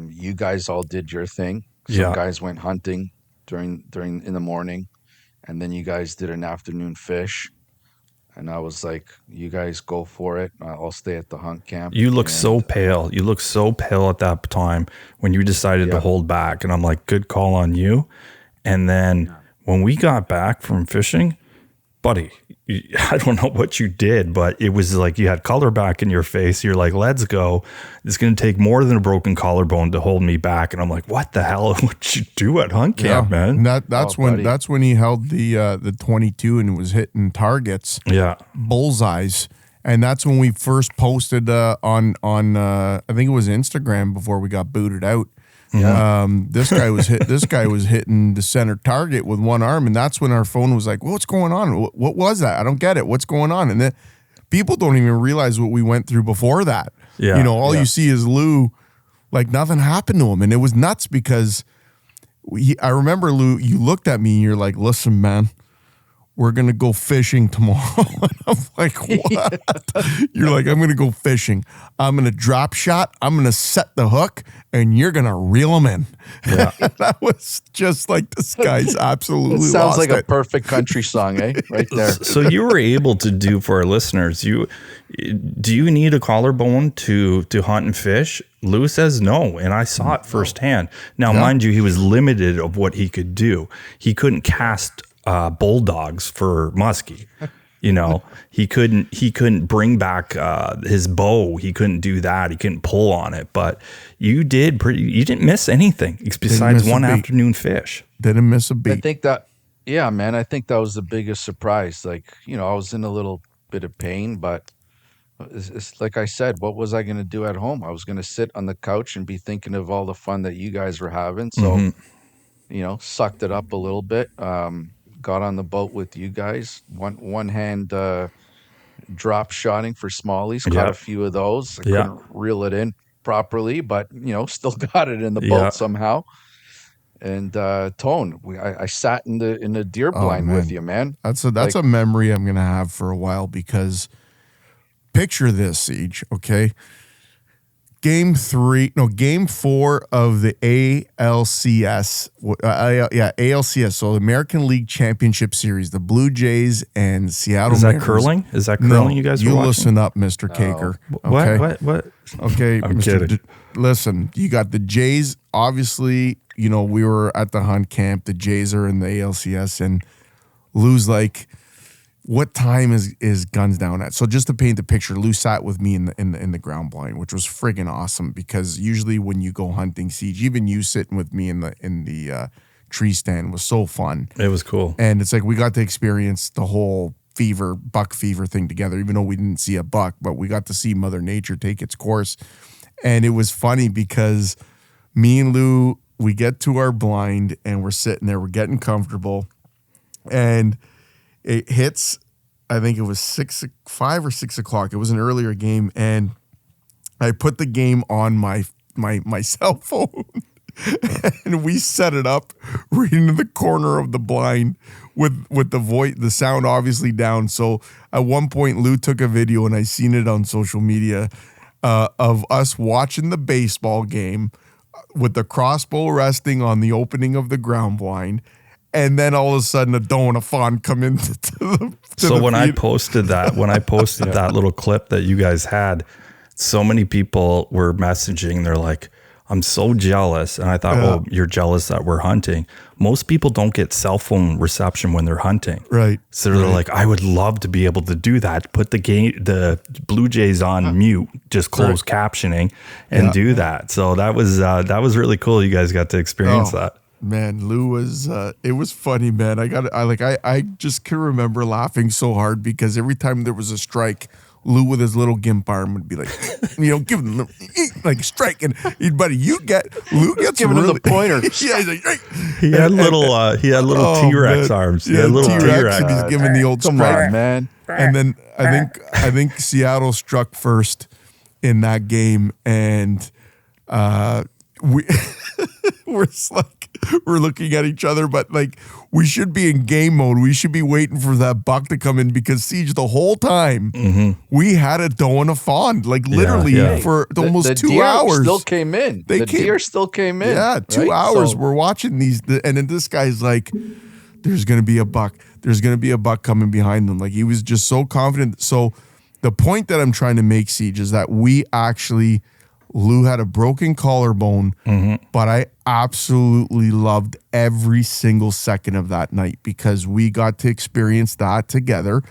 you guys all did your thing. Some Yeah. guys went hunting during in the morning, and then you guys did an afternoon fish. And I was like, "You guys go for it. I'll stay at the hunt camp." You look so And pale. You look so pale at that time when you decided to yeah, hold back. And I'm like, good call on you. And then when we got back from fishing, buddy, I don't know what you did, but it was like you had color back in your face. You're like, let's go. It's going to take more than a broken collarbone to hold me back. And I'm like, what the hell would you do at hunt camp, man? And that's when he held the 22 and was hitting targets, Yeah. bullseyes. And that's when we first posted on I think it was Instagram before we got booted out. yeah, This guy was hitting the center target with one arm, and that's when our phone was like, "What's going on? What was that? I don't get it. What's going on?" And then people don't even realize what we went through before that. Yeah, All you see is Lou, like nothing happened to him, and it was nuts because I remember Lou, you looked at me and you're like, "Listen, man, we're gonna go fishing tomorrow." And I'm like, "What?" You're like, "I'm gonna go fishing. I'm gonna drop shot. I'm gonna set the hook, and you're gonna reel them in." Yeah. That was just like, this guy's absolutely it sounds lost like it. a perfect country song, eh? Right there. So you were able to do for our listeners. Do you need a collarbone to hunt and fish? Lou says no, and I saw it firsthand. Now, mind you, he was limited of what he could do. He couldn't cast bulldogs for muskie. He couldn't bring back his bow. He couldn't do that. He couldn't pull on it. But you didn't miss anything besides miss a one beat. afternoon fish. Didn't miss a I beat. think that, yeah, man, I think that was the biggest surprise. Like, I was in a little bit of pain, but it's like I said, what was I going to do at home? I was going to sit on the couch and be thinking of all the fun that you guys were having. So, sucked it up a little bit. Got on the boat with you guys. One hand drop shotting for smallies. Caught a few of those. I couldn't reel it in properly, but still got it in the boat somehow. And Tone, I sat in the deer blind with you, man. That's a memory I'm gonna have for a while, because picture this, Siege, okay? Game 4 of the ALCS, ALCS, so the American League Championship Series, the Blue Jays and Seattle Is that Mariners. curling? Is that curling you guys were watching? Listen up, Mr. Caker. Okay? What? Okay, I'm Mr. kidding. Listen, you got the Jays. Obviously, we were at the hunt camp. The Jays are in the ALCS, and Lou's like, what time is guns down at? So just to paint the picture, Lou sat with me in the ground blind, which was friggin' awesome, because usually when you go hunting, Siege, even you sitting with me in the tree stand was so fun. It was cool. And it's like we got to experience the whole buck fever thing together, even though we didn't see a buck, but we got to see Mother Nature take its course. And it was funny because me and Lou, we get to our blind and we're sitting there, we're getting comfortable, and it hits, I think it was 5 or 6 o'clock. It was an earlier game, and I put the game on my cell phone, and we set it up right in the corner of the blind with the sound obviously down. So at one point, Lou took a video, and I seen it on social media, of us watching the baseball game with the crossbow resting on the opening of the ground blind. And then all of a sudden, a doe and a fawn come into the So when I feed. posted that, that little clip that you guys had, so many people were messaging. They're like, I'm so jealous. And I thought, well, you're jealous that we're hunting. Most people don't get cell phone reception when they're hunting. Right. So they're like, I would love to be able to do that. Put the Blue Jays on mute, just close captioning, and do that. So that was really cool. You guys got to experience that. Man, Lou was, it was funny, man. I just can remember laughing so hard because every time there was a strike, Lou with his little gimp arm would be like, give him like strike. And buddy, Lou gets giving him the pointer. Yeah, he's like, right. He had little T-Rex man. arms. He Yeah, had little T-Rex, and T-Rex. he's giving the old Come strike. on, man. And then I think Seattle struck first in that game, and we we're just like, we're looking at each other, but like we should be in game mode. We should be waiting for that buck to come in because Siege, the whole time we had a doe and a fawn, like literally for almost the 2 deer hours. Still came in. Deer still came in. Yeah, 2 right? hours. So, We're watching these, and then this guy's like, "There's gonna be a buck. There's gonna be a buck coming behind them." Like he was just so confident. So the point that I'm trying to make, Siege, is that Lou had a broken collarbone, but I absolutely loved every single second of that night because we got to experience that together.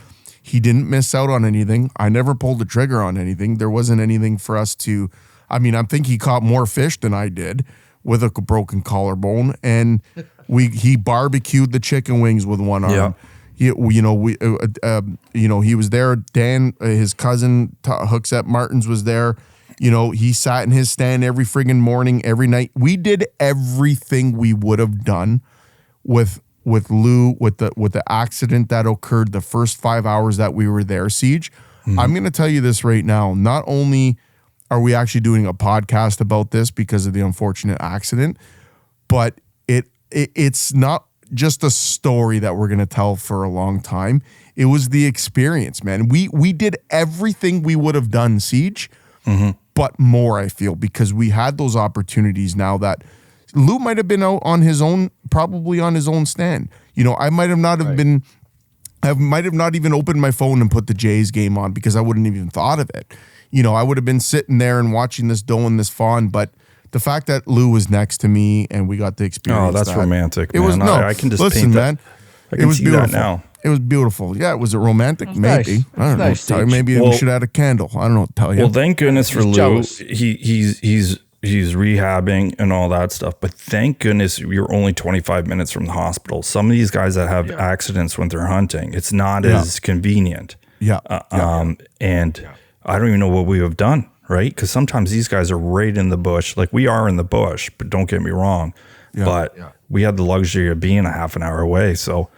He didn't miss out on anything. I never pulled the trigger on anything. There wasn't anything for us to, I think he caught more fish than I did with a broken collarbone. And he barbecued the chicken wings with one arm. He was there. Dan, his cousin, Hooksett Martins was there. He sat in his stand every friggin' morning, every night. We did everything we would have done with Lou, with the accident that occurred the first 5 hours that we were there, Siege. I'm going to tell you this right now. Not only are we actually doing a podcast about this because of the unfortunate accident, but it's not just a story that we're going to tell for a long time. It was the experience, man. We did everything we would have done, Siege. But more, I feel, because we had those opportunities now that Lou might have been out on his own, probably on his own stand. I might have not have been, I might have not even opened my phone and put the Jays game on because I wouldn't even thought of it. I would have been sitting there and watching this doe and this fawn, but the fact that Lou was next to me and we got to experience that's romantic, It man. was, no, I can just listen, paint that. man. I can see beautiful. that now. It was beautiful. Yeah, was it romantic? It was Maybe. nice. I don't know. Nice, Tell you, maybe we should add a candle. I don't know what to tell you. Well, thank goodness for Lou. jealous. He's rehabbing and all that stuff. But thank goodness you're only 25 minutes from the hospital. Some of these guys that have accidents when they're hunting, it's not as convenient. Yeah. And I don't even know what we have done, right? Because sometimes these guys are right in the bush. Like we are in the bush, but don't get me wrong. But we had the luxury of being a half an hour away. So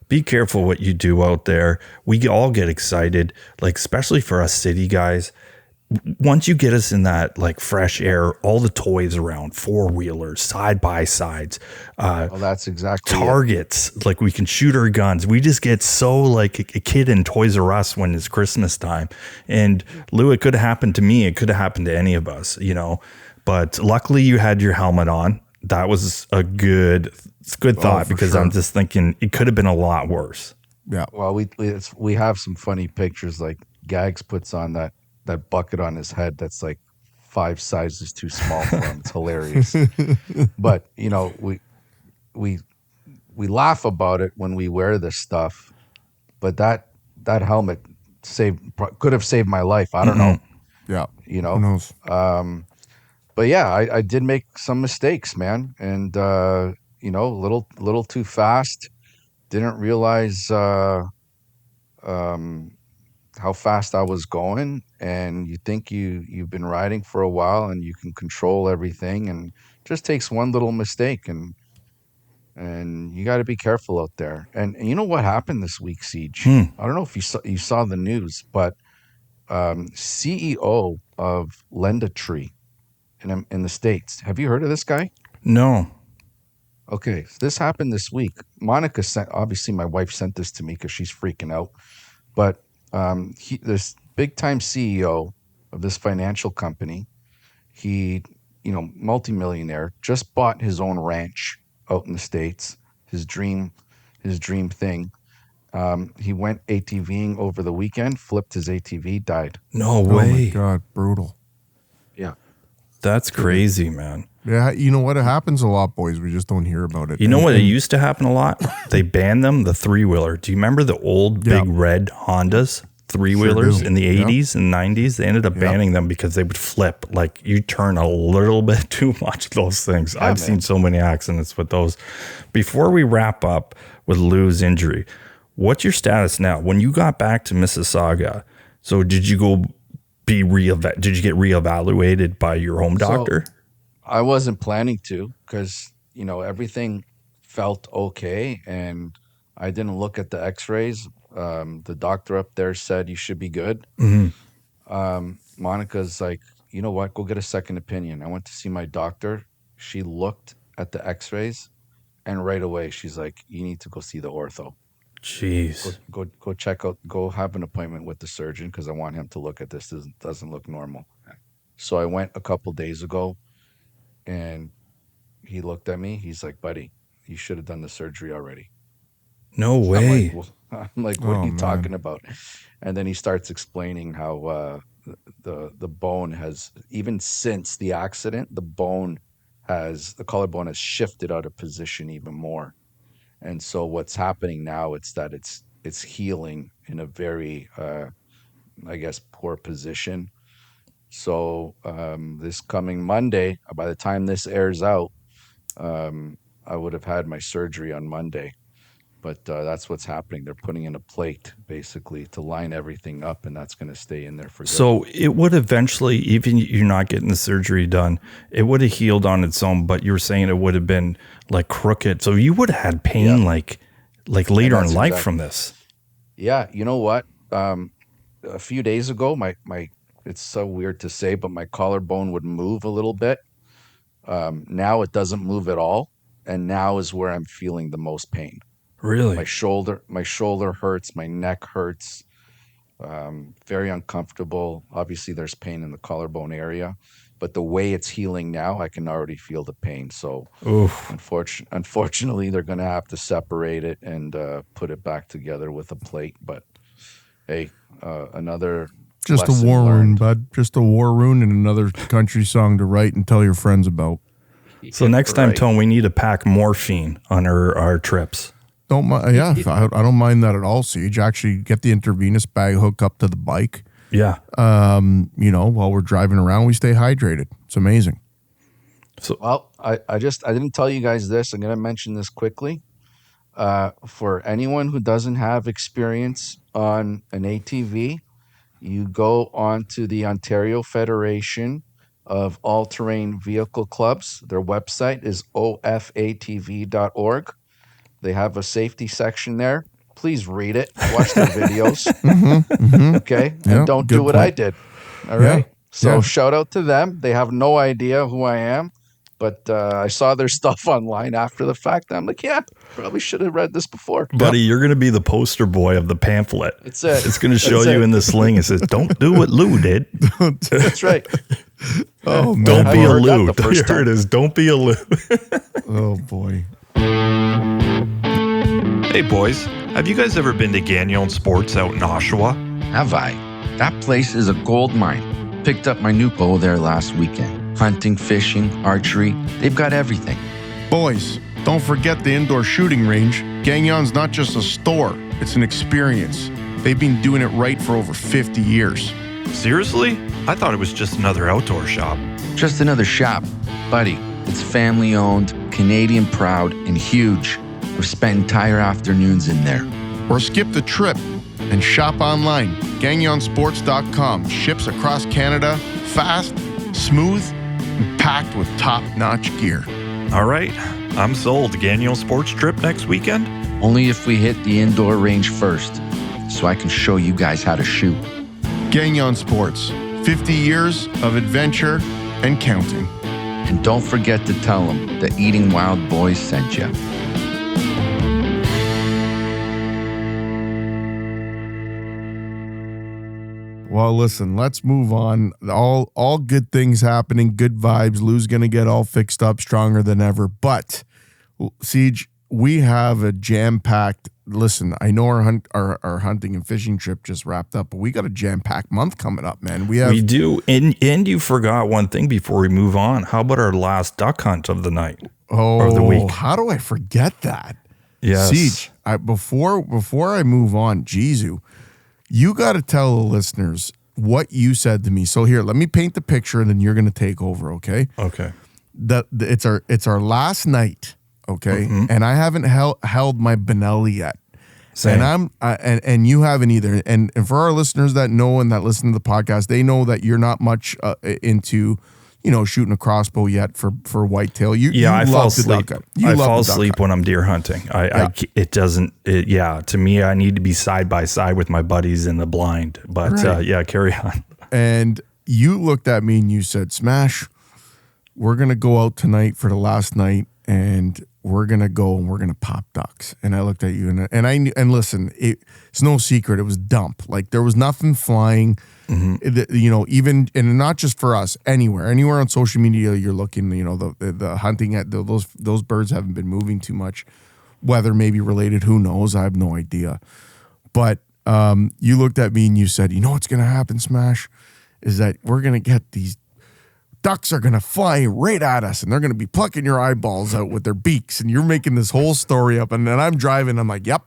be careful what you do out there. We all get excited, like especially for us city guys. Once you get us in that like fresh air, all the toys around, four-wheelers, side-by-sides, that's exactly targets, like we can shoot our guns. We just get so like a kid in Toys R Us when it's Christmas time. And Lou, it could have happened to me. It could have happened to any of us, But luckily you had your helmet on. That was a good thought because sure. I'm just thinking it could have been a lot worse. Yeah. Well, we have some funny pictures. Like Gags puts on that bucket on his head that's like 5 sizes too small for him. It's hilarious. But we laugh about it when we wear this stuff. But that helmet could have saved my life. I don't know. Yeah. Who knows? But yeah, I did make some mistakes, man, and a little too fast. Didn't realize how fast I was going. And you think you've been riding for a while and you can control everything, and just takes one little mistake, and you got to be careful out there. And you know what happened this week, Siege? I don't know if you saw the news, but CEO of Lenda Tree in the States. Have you heard of this guy? No. Okay, so this happened this week. Monica obviously my wife sent this to me because she's freaking out. But this big time CEO of this financial company, he, multimillionaire, just bought his own ranch out in the States. His dream thing. He went ATVing over the weekend, flipped his ATV, died. No way. Oh my God, brutal. Yeah. That's crazy, man. Yeah, you know what? It happens a lot, boys. We just don't hear about it. You know what? It used to happen a lot. They banned them, the 3-wheeler. Do you remember the old big red Hondas 3-wheelers in the 80s and 90s? They ended up banning them because they would flip. Like you turn a little bit too much of those things. I've seen so many accidents with those. Before we wrap up with Lou's injury, what's your status now? When you got back to Mississauga, so did you go did you get reevaluated by your home doctor? So, I wasn't planning to because, everything felt okay, and I didn't look at the x-rays. The doctor up there said you should be good. Monica's like, you know what? Go get a second opinion. I went to see my doctor. She looked at the X-rays, and right away she's like, "You need to go see the ortho. Jeez. Go check out. Go have an appointment with the surgeon because I want him to look at this. This doesn't look normal." So I went a couple days ago, and he looked at me. He's like, "Buddy, you should have done the surgery already." No I'm way. like, what are you talking about? And then he starts explaining how the bone has, even since the accident, the collarbone has shifted out of position even more. And so what's happening now, it's that it's healing in a very, I guess, poor position. So this coming Monday, by the time this airs out, I would have had my surgery on Monday. But that's what's happening. They're putting in a plate basically to line everything up, and that's going to stay in there for good. So it would eventually, even you're not getting the surgery done, it would have healed on its own, but you were saying it would have been like crooked. So you would have had pain like later in life from this. Yeah. You know what? A few days ago, my it's so weird to say, but my collarbone would move a little bit. Now it doesn't move at all. And now is where I'm feeling the most pain. Really? My shoulder hurts, my neck hurts, very uncomfortable. Obviously there's pain in the collarbone area, but the way it's healing now, I can already feel the pain. So unfortunately, they're going to have to separate it and put it back together with a plate. But hey, another just a war wound, bud. Just a war wound and another country song to write and tell your friends about. So next time, Tone, we need to pack morphine on our trips. Don't mind. Yeah, I don't mind that at all, Siege. Actually, get the intravenous bag hooked up to the bike. Yeah. While we're driving around, we stay hydrated. It's amazing. So, well, I didn't tell you guys this. I'm going to mention this quickly. For anyone who doesn't have experience on an ATV, you go on to the Ontario Federation of All-Terrain Vehicle Clubs. Their website is ofatv.org. They have a safety section there. Please read it. Watch their videos. Okay? And don't do what I did. All right? So shout out to them. They have no idea who I am. But I saw their stuff online after the fact. And I'm like, yeah, probably should have read this before. Buddy, you're going to be the poster boy of the pamphlet. That's it. It's going to show you in the sling. It says, don't do what Lou did. That's right. Oh, man. Don't be a Lou. Here it is. Don't be a Lou. Oh, boy. Hey, boys. Have you guys ever been to Gagnon Sports out in Oshawa? Have I? That place is a gold mine. Picked up my new bow there last weekend. Hunting, fishing, archery, they've got everything. Boys, don't forget the indoor shooting range. Gagnon's not just a store, it's an experience. They've been doing it right for over 50 years. Seriously? I thought it was just another outdoor shop. Just another shop. Buddy, it's family owned, Canadian proud, and huge. We've spent entire afternoons in there. Or skip the trip and shop online. GagnonSports.com ships across Canada, fast, smooth, and packed with top-notch gear. All right, I'm sold. Gagnon Sports trip next weekend? Only if we hit the indoor range first, so I can show you guys how to shoot. Gagnon Sports, 50 years of adventure and counting. And don't forget to tell them the Eating Wild Boys sent you. Well, listen, let's move on. All good things happening, good vibes. Lou's going to get all fixed up, stronger than ever. But, Siege, we have a jam-packed, listen, I know our hunting and fishing trip just wrapped up, but we got a jam-packed month coming up, man. We do. And you forgot one thing before we move on. How about our last duck hunt of the night? Or the week? How do I forget that? Yes. Siege, before I move on, Jesu, you got to tell the listeners what you said to me. So here, let me paint the picture, and then you're going to take over, okay? Okay. It's our last night, okay? Mm-hmm. And I haven't held my Benelli yet. Same. And and you haven't either. And for our listeners that know and that listen to the podcast, they know that you're not much into shooting a crossbow yet for whitetail. I fall asleep. I fall asleep when I'm deer hunting. To me, I need to be side by side with my buddies in the blind. But right. Carry on. And you looked at me and you said, Smash, we're going to go out tonight for the last night and we're gonna go and we're gonna pop ducks. And I looked at you and listen, it's no secret, it was dump. Like there was nothing flying. You know, even and not just for us, anywhere on social media you're looking, you know, the hunting at those birds haven't been moving too much. Weather maybe related, who knows? I have no idea. But you looked at me and you said, you know what's gonna happen, Smash, is that we're gonna get these ducks are going to fly right at us and they're going to be plucking your eyeballs out with their beaks. And you're making this whole story up. And then I'm driving. I'm like, yep.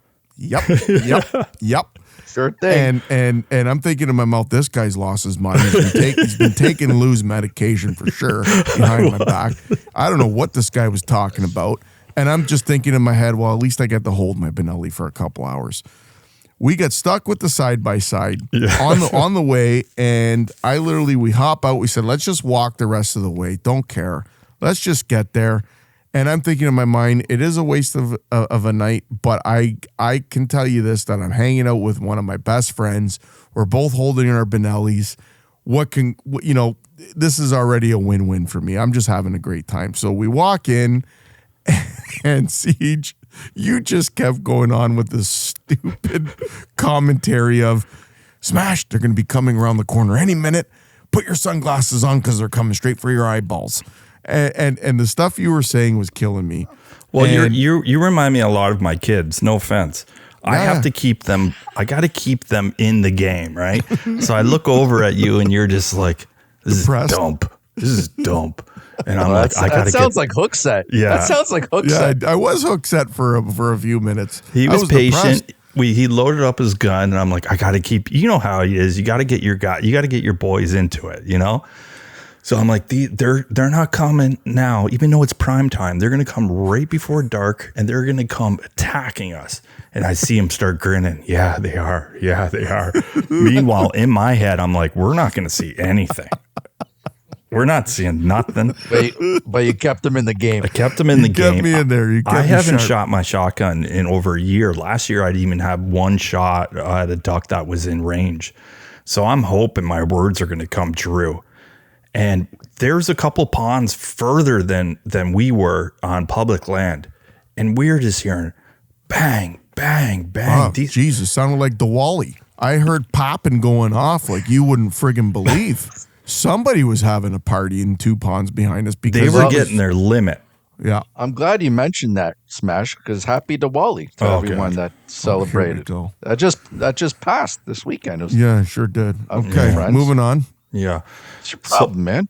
Sure thing. And I'm thinking in my mouth, this guy's lost his mind. He's been taking loose medication for sure behind my back. I don't know what this guy was talking about. And I'm just thinking in my head, well, at least I get to hold my Benelli for a couple hours. We got stuck with the side-by-side on the way, and we hop out. We said, let's just walk the rest of the way. Don't care. Let's just get there. And I'm thinking in my mind, it is a waste of a night, but I can tell you this, that I'm hanging out with one of my best friends. We're both holding our Benellis. This is already a win-win for me. I'm just having a great time. So we walk in, and Siege, you just kept going on with this stupid commentary of, Smash, they're going to be coming around the corner any minute. Put your sunglasses on because they're coming straight for your eyeballs. And the stuff you were saying was killing me. Well, you remind me a lot of my kids. No offense. I have to keep them. I got to keep them in the game, right? So I look over at you and you're just like, this Depressed. is dump. This is dump. And I'm That sounds like hook set. Yeah. That sounds like hook set. I was hook set for a few minutes. He was patient. Depressed. He loaded up his gun, and I'm like, I got to keep. You know how he is. You got to get your guy. You got to get your boys into it. You know. So I'm like, they're not coming now, even though it's prime time. They're gonna come right before dark, and they're gonna come attacking us. And I see him start grinning. Yeah, they are. Yeah, they are. Meanwhile, in my head, I'm like, we're not gonna see anything. We're not seeing nothing. But you kept them in the game. I kept them in the game. Kept me in there. I haven't shot my shotgun in over a year. Last year, I'd even have one shot at a duck that was in range. So I'm hoping my words are going to come true. And there's a couple ponds further than we were on public land. And we're just hearing bang, bang, bang. Oh, Jesus, sounded like Diwali. I heard popping going off like you wouldn't friggin' believe. Somebody was having a party in two ponds behind us because they were getting their limit. Yeah. I'm glad you mentioned that, Smash, because happy Diwali to everyone that celebrated. That just passed this weekend. Yeah, sure did. Okay, moving on. Yeah. What's your problem, man?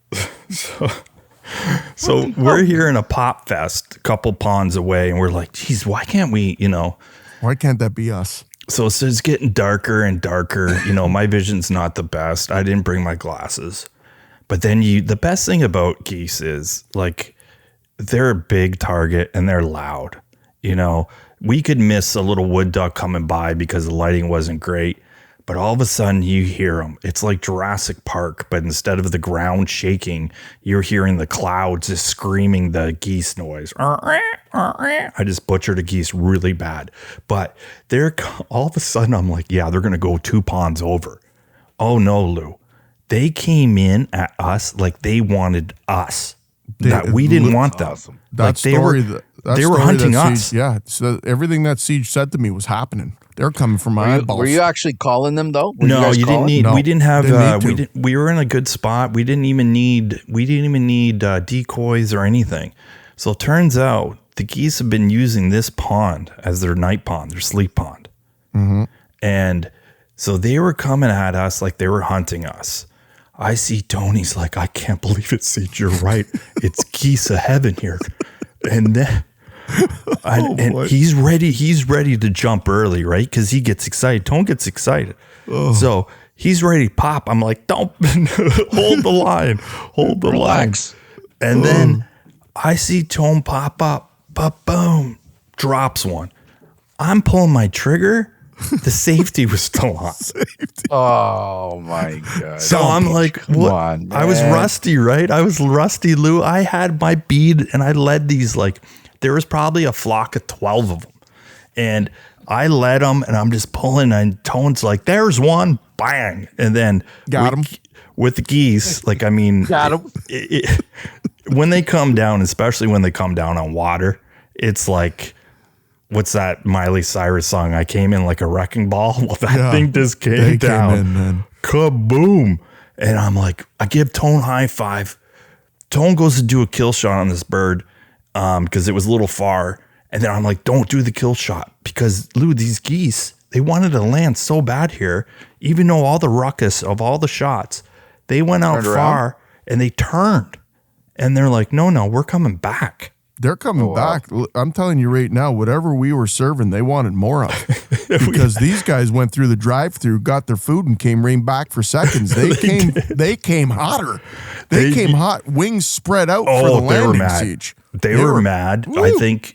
So we're here in a pop fest, a couple ponds away, and we're like, geez, why can't we, Why can't that be us? So it's getting darker and darker. My vision's not the best. I didn't bring my glasses. But then the best thing about geese is like they're a big target and they're loud. We could miss a little wood duck coming by because the lighting wasn't great. But all of a sudden you hear them. It's like Jurassic Park, but instead of the ground shaking, you're hearing the clouds just screaming the geese noise. I just butchered a geese really bad. But they're all of a sudden I'm like, yeah, they're going to go 2 ponds over. Oh no, Lou. They came in at us like they wanted us. That we didn't want them. Awesome. That they were hunting us. Yeah. So everything that Siege said to me was happening. They're coming from my eyeballs. Were you actually calling them though? No, you didn't need. No, we didn't have. didn't We were in a good spot. We didn't even need decoys or anything. So it turns out the geese have been using this pond as their night pond, their sleep pond, and so they were coming at us like they were hunting us. I see Tony's like, I can't believe it, Siege. You're right. It's geese of heaven here, and then. He's ready to jump early, right? Because he gets excited. Tone gets excited. So he's ready to pop. I'm like, don't hold the line. Hold the Relax. line. And then I see Tone pop up, but boom, drops one. I'm pulling my trigger. The safety was still on. Oh my God. So I'm like, what? On, I was rusty, right? I was rusty, Lou. I had my bead and I led these like, there was probably a flock of 12 of them. And I led them and I'm just pulling and Tone's like, there's one, bang. And then got him with the geese. Like, I mean, got him. when they come down, especially when they come down on water, it's like, what's that Miley Cyrus song? I came in like a wrecking ball. Well, that thing just came down. Came in, man. Kaboom. And I'm like, I give Tone high five. Tone goes to do a kill shot on this bird because it was a little far. And then I'm like, don't do the kill shot because, Lou, these geese, they wanted to land so bad here, even though all the ruckus of all the shots, they went out far and they turned. And they're like, no, we're coming back. They're coming back. I'm telling you right now, whatever we were serving, they wanted more of. Because these guys went through the drive-through, got their food, and came right back for seconds. They came hotter. They came hot, wings spread out for the landing siege. They were mad. Woo. I think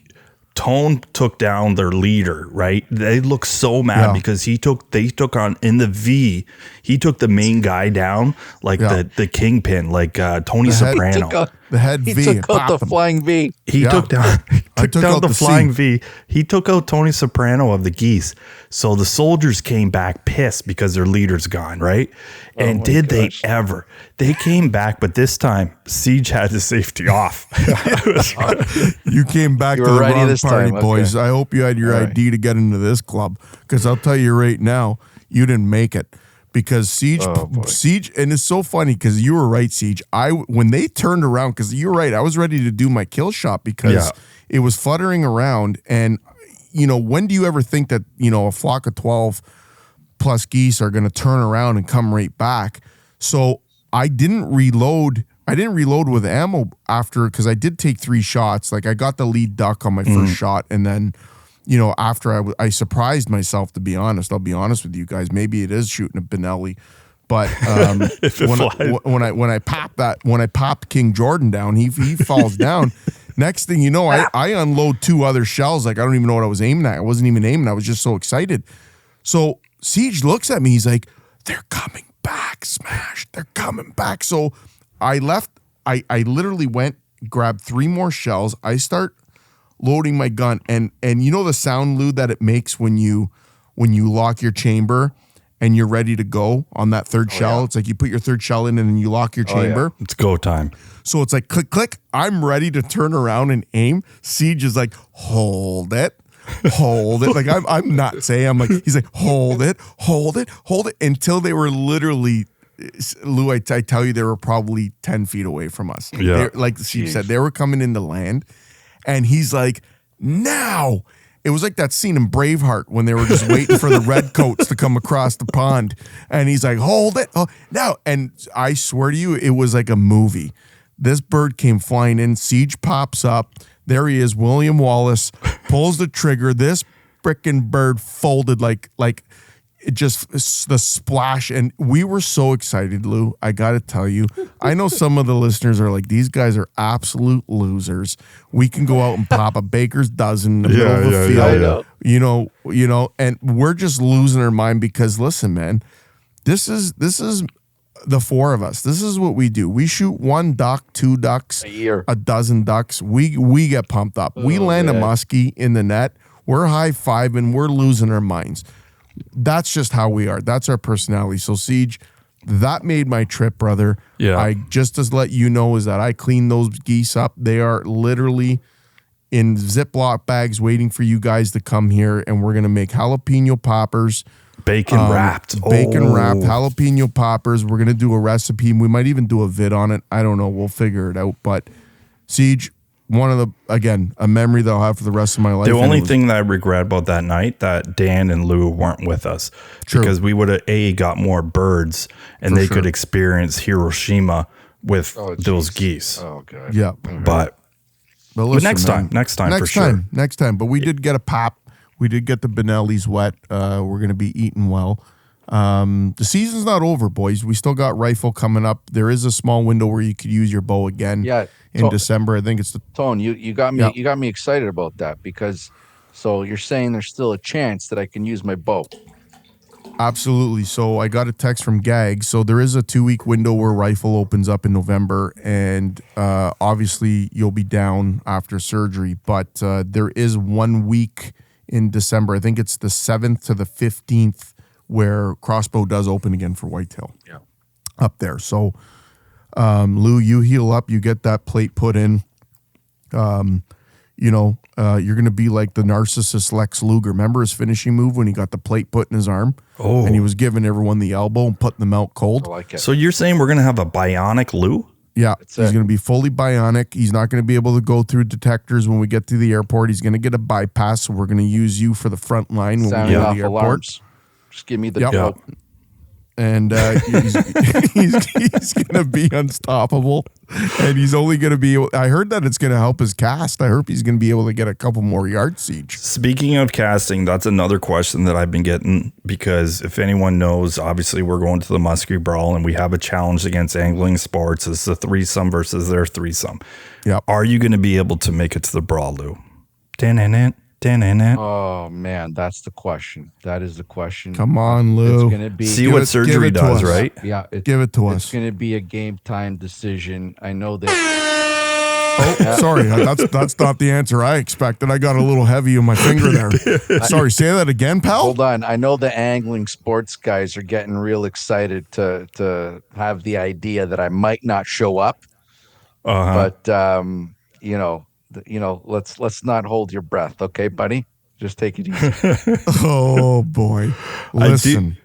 Tone took down their leader, right? They look so mad because they took on in the V. He took the main guy down like the kingpin, like Tony Soprano. The head V. He took out the flying V. He took down the flying V. He took out Tony Soprano of the geese. So the soldiers came back pissed because their leader's gone, right? And they ever? They came back, but this time Siege had the safety off. You came back to the wrong party, boys. I hope you had your ID to get into this club, because I'll tell you right now, you didn't make it. Because Siege, and it's so funny because you were right, Siege. When they turned around, because you're right, I was ready to do my kill shot because it was fluttering around. And, when do you ever think that, a flock of 12 plus geese are going to turn around and come right back? So I didn't reload. I didn't reload with ammo after, because I did take 3 shots. Like I got the lead duck on my first shot, and then after I surprised myself, to be honest. I'll be honest with you guys. Maybe it is shooting a Benelli, but when I popped King Jordan down, he falls down. Next thing you know, I unload 2 other shells. Like I don't even know what I was aiming at. I wasn't even aiming. I was just so excited. So Siege looks at me. He's like, "They're coming back, Smash. They're coming back." So I left. I literally went, grabbed 3 more shells. I start loading my gun, and you know the sound, Lou, that it makes when you lock your chamber and you're ready to go on that third shell. Yeah. It's like you put your third shell in and then you lock your chamber. Yeah. It's go time. So it's like click, click. I'm ready to turn around and aim. Siege is like, hold it. Like I'm not saying, I'm like, he's like, hold it, until they were literally, Lou, I tell you, they were probably 10 feet away from us. Yeah. Like Siege said, they were coming into land. And he's like, now. It was like that scene in Braveheart when they were just waiting for the redcoats to come across the pond. And he's like, hold it. Oh, now. And I swear to you, it was like a movie. This bird came flying in. Siege pops up. There he is, William Wallace, pulls the trigger. This frickin' bird folded like it just the splash. And we were so excited, Lou. I got to tell you, I know some of the listeners are like, these guys are absolute losers. We can go out and pop a baker's dozen in the middle of the field. You know, and we're just losing our mind because listen, man, this is the 4 of us. This is what we do. We shoot 1 duck, 2 ducks, a year, a dozen ducks. We get pumped up. We land a muskie in the net. We're high-fiving. We're losing our minds. That's just how we are. That's our personality. So Siege, that made my trip, brother. Yeah. I just to let you know is that I cleaned those geese up. They are literally in Ziploc bags waiting for you guys to come here, and we're gonna make jalapeno poppers. Bacon wrapped jalapeno poppers. We're gonna do a recipe. We might even do a vid on it. I don't know. We'll figure it out. But Siege, a memory that I'll have for the rest of my life. The only thing that I regret about that night that Dan and Lou weren't with us. True. Because we would have got more birds and they could experience Hiroshima with those geese. Oh god. Yeah. But listen, next time for sure. Next time. But we did get a pop. We did get the Benellis wet. We're gonna be eating well. The season's not over, boys. We still got rifle coming up. There is a small window where you could use your bow again. Yeah. In December, I think it's the Tone. You got me. You got me excited about that because. So you're saying there's still a chance that I can use my bow. Absolutely. So I got a text from Gag. So there is a 2-week window where rifle opens up in November, and obviously you'll be down after surgery. But there is 1 week in December. I think it's the 7th to the 15th where crossbow does open again for whitetail. Yeah. Up there. So. Lou, you heal up, you get that plate put in. You're going to be like the narcissist Lex Luger. Remember his finishing move when he got the plate put in his arm? Oh. And he was giving everyone the elbow and putting them out cold? I like it. So you're saying we're going to have a bionic Lou? Yeah, he's going to be fully bionic. He's not going to be able to go through detectors when we get to the airport. He's going to get a bypass, so we're going to use you for the front line when we get to the airport. Alarms. Just give me the dope. And he's going to be unstoppable. And he's only going to be, I heard that it's going to help his cast. I hope he's going to be able to get a couple more yard siege. Speaking of casting, that's another question that I've been getting, because if anyone knows, obviously we're going to the Muskie Brawl and we have a challenge against Angling Sports. It's the threesome versus their threesome. Yep. Are you going to be able to make it to the Brawl, Lou? Oh man, that's the question. That is the question. Come on, Lou. It's gonna be See what surgery does, right? Yeah, give it to us. It's gonna be a game time decision. I know that. Oh, sorry. That's not the answer I expected. I got a little heavy on my finger there. Sorry, say that again, pal. Hold on. I know the Angling Sports guys are getting real excited to have the idea that I might not show up. But let's not hold your breath, okay, buddy? Just take it easy. Oh boy. Listen.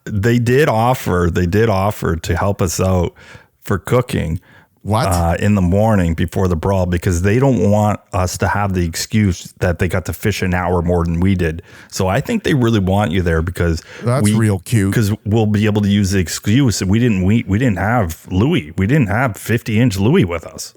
They did offer to help us out for cooking. What? In the morning before the Brawl, because they don't want us to have the excuse that they got to fish an hour more than we did. So I think they really want you there, because that's real cute. Because we'll be able to use the excuse that we didn't have Louis. We didn't have 50-inch Louis with us,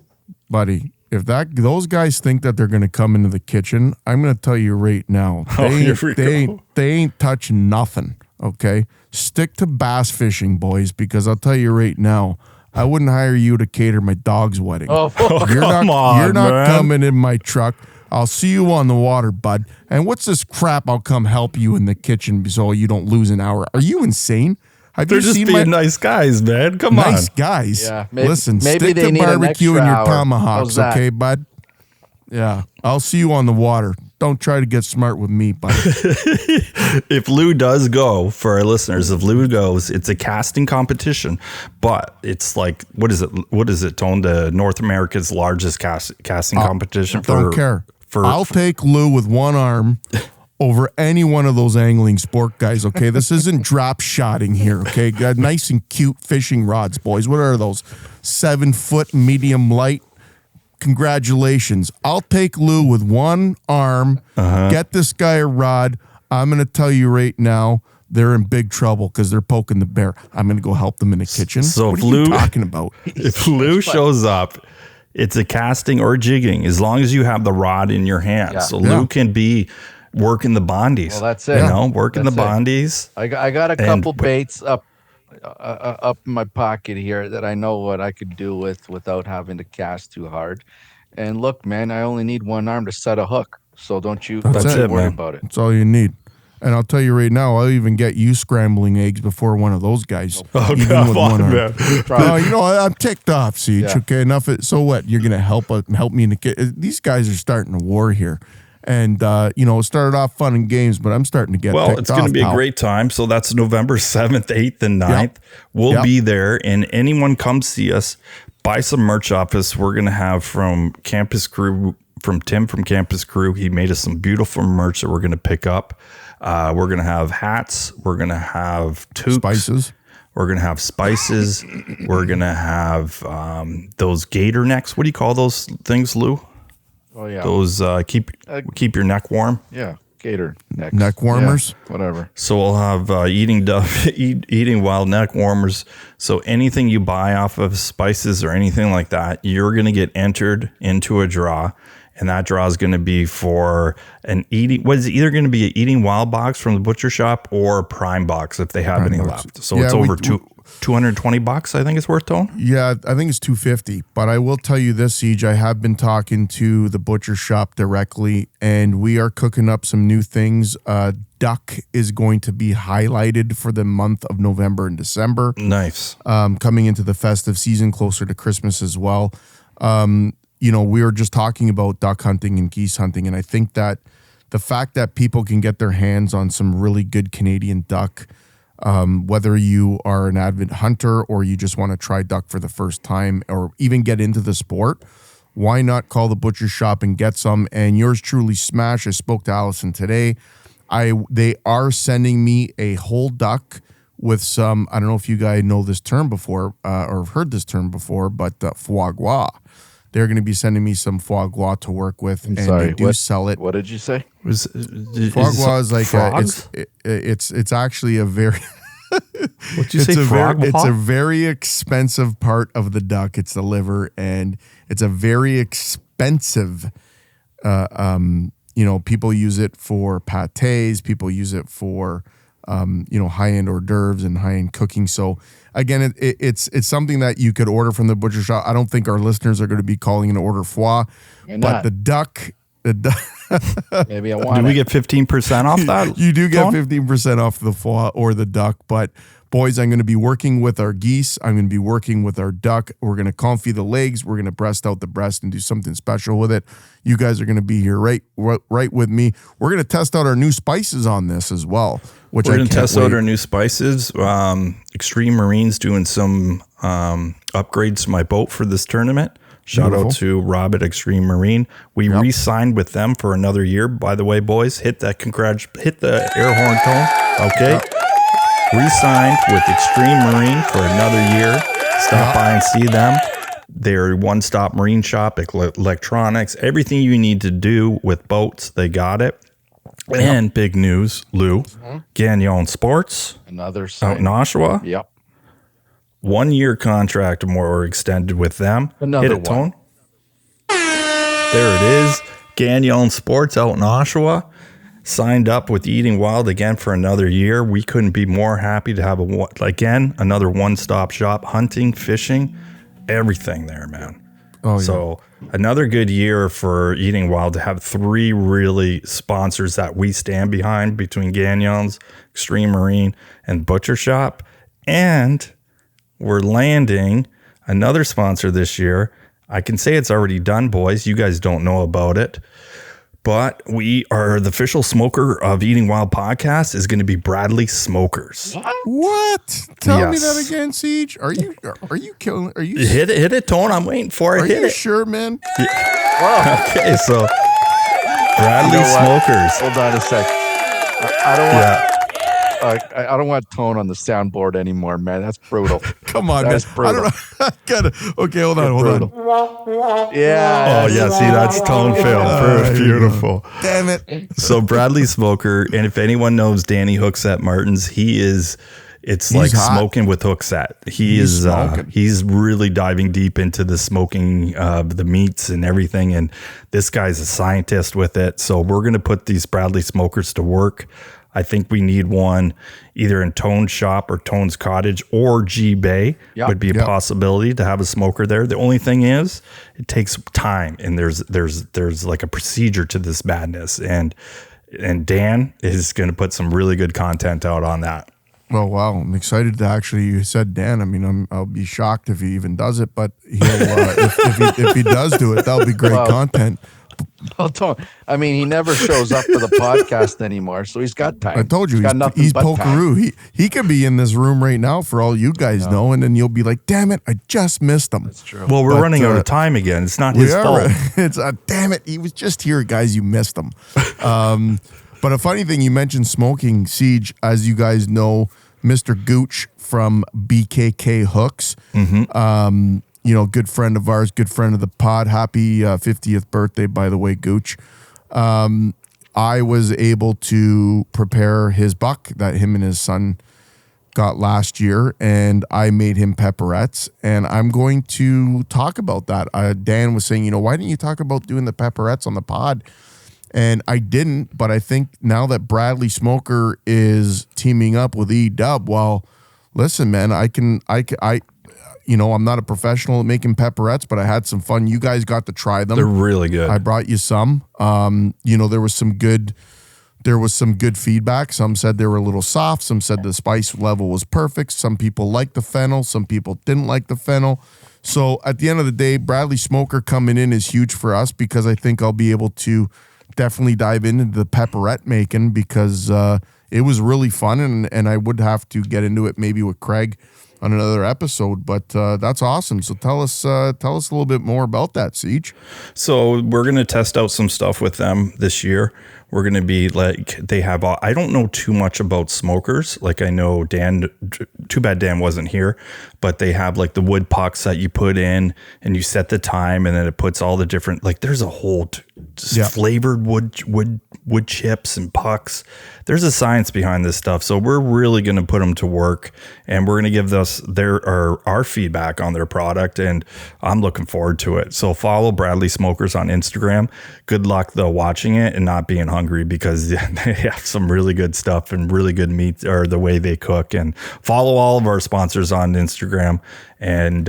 buddy. If those guys think that they're going to come into the kitchen, I'm going to tell you right now, they ain't touching nothing. Okay, stick to bass fishing, boys, because I'll tell you right now, I wouldn't hire you to cater my dog's wedding. You're not coming in my truck. I'll see you on the water, bud. And what's this crap? I'll come help you in the kitchen so you don't lose an hour. Are you insane? They're just being nice guys, man. Come on. Nice guys. Yeah, listen, maybe stick to barbecue and your tomahawks, okay, bud? Yeah, I'll see you on the water. Don't try to get smart with me, bud. If Lou does go, for our listeners, if Lou goes, it's a casting competition, but it's like, what is it, Tone? The North America's largest casting competition. Don't care. I'll take Lou with one arm over any one of those Angling Sport guys, okay? This isn't drop shotting here, okay? Got nice and cute fishing rods, boys. What are those? 7-foot medium light? Congratulations. I'll take Lou with one arm, get this guy a rod. I'm going to tell you right now, they're in big trouble because they're poking the bear. I'm going to go help them in the kitchen. So what are you talking about? If Lou shows up, it's a casting or jigging, as long as you have the rod in your hand. Yeah. So Lou can be working the bondies. Well, that's it. Working the bondies. I got a couple baits up in my pocket here that I know what I could do without having to cast too hard. And look, man, I only need one arm to set a hook. So don't you worry about it. That's all you need. And I'll tell you right now, I'll even get you scrambling eggs before one of those guys. Oh, even with one arm. I'm ticked off, Siege. Yeah. Okay, enough. So what? You're going to help me in the kitchen. These guys are starting a war here. And, it started off fun and games, but I'm starting to get ticked off. Well, it's going to be a great time. So that's November 7th, 8th, and 9th. Yep. We'll be there. And anyone come see us, buy some merch off us. We're going to have from Campus Crew, from Tim from Campus Crew. He made us some beautiful merch that we're going to pick up. We're going to have hats. We're going to have toques. Spices. We're going to have spices. We're going to have those gator necks. What do you call those things, Lou? Oh yeah, those keep your neck warm. Yeah, gator necks. Neck warmers, whatever. So we'll have eating wild neck warmers. So anything you buy off of spices or anything like that, you're going to get entered into a draw, and that draw is going to be for an eating. What is it? Either going to be an eating wild box from the Butcher Shop or a Prime box if they have any left. So it's over $220, I think it's worth, Tone. Yeah, I think it's $250. But I will tell you this, Siege, I have been talking to the Butcher Shop directly, and we are cooking up some new things. Duck is going to be highlighted for the month of November and December. Nice. Coming into the festive season, closer to Christmas as well. We were just talking about duck hunting and geese hunting, and I think that the fact that people can get their hands on some really good Canadian duck Whether you are an avid hunter or you just want to try duck for the first time or even get into the sport, why not call the Butcher Shop and get some? And yours truly, Smash. I spoke to Allison today. They are sending me a whole duck with some, I don't know if you guys know this term before or have heard this term before, but foie gras. They're going to be sending me some foie gras to work with, they do sell it. What did you say? Foie gras is like it's actually a very What'd you say? It's a very expensive part of the duck. It's the liver, and it's a very expensive. People use it for pâtés. People use it for high-end hors d'oeuvres and high-end cooking. So again, it's something that you could order from the Butcher Shop. I don't think our listeners are going to be calling an order foie, but the duck. Maybe I want. Do we get 15% off that? You do get 15% off the foie or the duck, but boys, I'm going to be working with our geese. I'm going to be working with our duck. We're going to confit the legs. We're going to breast out the breast and do something special with it. You guys are going to be here right with me. We're going to test out our new spices on this as well. We're going to test out our new spices. Xtreme Marine's doing some upgrades to my boat for this tournament. Shout out to Rob at Xtreme Marine. We re-signed with them for another year. By the way, boys, hit the air horn tone. Okay. Re-signed with Xtreme Marine for another year. Stop by and see them. They're one-stop marine shop, electronics, everything you need to do with boats. They got it. And big news, Lou, Gagnon Sports, another out in Oshawa. Yep. 1 year contract more extended with them. Another Hit it, Tone. There it is. Gagnon Sports out in Oshawa. Signed up with Eating Wild again for another year. We couldn't be more happy to have another one-stop shop, hunting, fishing, everything there, man. So another good year for Eating Wild to have 3 really sponsors that we stand behind between Gagnon's, Xtreme Marine, and Butcher Shop. And we're landing another sponsor this year. I can say it's already done, boys. You guys don't know about it. But we are the official smoker of Eating Wild podcast is going to be Bradley Smokers. What? Tell me that again, Siege. Are you killing? Are you hit it, Tone? I'm waiting for it. Are hit you it. Sure, man? Yeah. Okay, so Bradley Smokers. Hold on a sec. I don't want. I don't want Tone on the soundboard anymore, man. That's brutal. Come on, that's man. brutal. I don't know. Okay, hold on. Yeah. Oh, yeah. See, that's Tone Phil. Beautiful. Damn it. So Bradley Smoker, and if anyone knows Danny Hooksett Martins, he's like hot. Smoking with Hooksett. He's really diving deep into the smoking of the meats and everything. And this guy's a scientist with it. So we're going to put these Bradley Smokers to work. I think we need one either in Tone's shop or Tone's cottage or G Bay would be a possibility to have a smoker there. The only thing is it takes time and there's like a procedure to this madness. And Dan is going to put some really good content out on that. Oh, wow. I'm excited to actually, you said Dan. I mean, I'll be shocked if he even does it, but he'll, if he does do it, that'll be great content. Well, he never shows up for the podcast anymore, so he's got time. I told you, he's pokeroo. He could be in this room right now for all you guys know, and then you'll be like, damn it, I just missed him. That's true. Well, we're running out of time again. It's not his fault. Right. It's damn it, he was just here, guys. You missed him. But a funny thing, you mentioned smoking, Siege. As you guys know, Mr. Gooch from BKK Hooks, good friend of ours, good friend of the pod. Happy 50th birthday, by the way, Gooch. I was able to prepare his buck that him and his son got last year, and I made him pepperettes, and I'm going to talk about that. Dan was saying, why didn't you talk about doing the pepperettes on the pod? And I didn't, but I think now that Bradley Smoker is teaming up with E-Dub, well, listen, man, I'm not a professional at making pepperettes, but I had some fun. You guys got to try them. They're really good. I brought you some. There was some good feedback. Some said they were a little soft. Some said the spice level was perfect. Some people liked the fennel. Some people didn't like the fennel. So at the end of the day, Bradley Smoker coming in is huge for us because I think I'll be able to definitely dive into the pepperette making because it was really fun, and I would have to get into it maybe with Craig on another episode, but that's awesome. So tell us a little bit more about that, Siege. So we're going to test out some stuff with them this year. We're going to be like, they have, I don't know too much about smokers. Like I know Dan, too bad Dan wasn't here, but they have like the wood pucks that you put in and you set the time, and then it puts all the different, like there's a whole flavored wood chips and pucks. There's a science behind this stuff. So we're really going to put them to work, and we're going to give us our feedback on their product. And I'm looking forward to it. So follow Bradley Smokers on Instagram. Good luck though watching it and not being hungry, because they have some really good stuff and really good meat, or the way they cook. And follow all of our sponsors on Instagram. And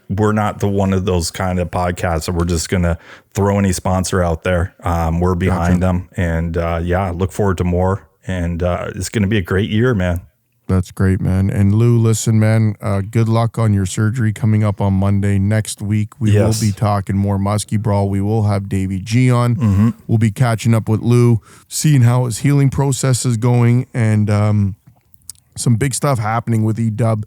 we're not one of those kind of podcasts that we're just going to throw any sponsor out there. We're behind them. And look forward to more. And it's going to be a great year, man. That's great, man. And Lou, listen, man, good luck on your surgery coming up on Monday. Next week, we will be talking more Muskie Brawl. We will have Davey G on. Mm-hmm. We'll be catching up with Lou, seeing how his healing process is going, and some big stuff happening with E-Dub.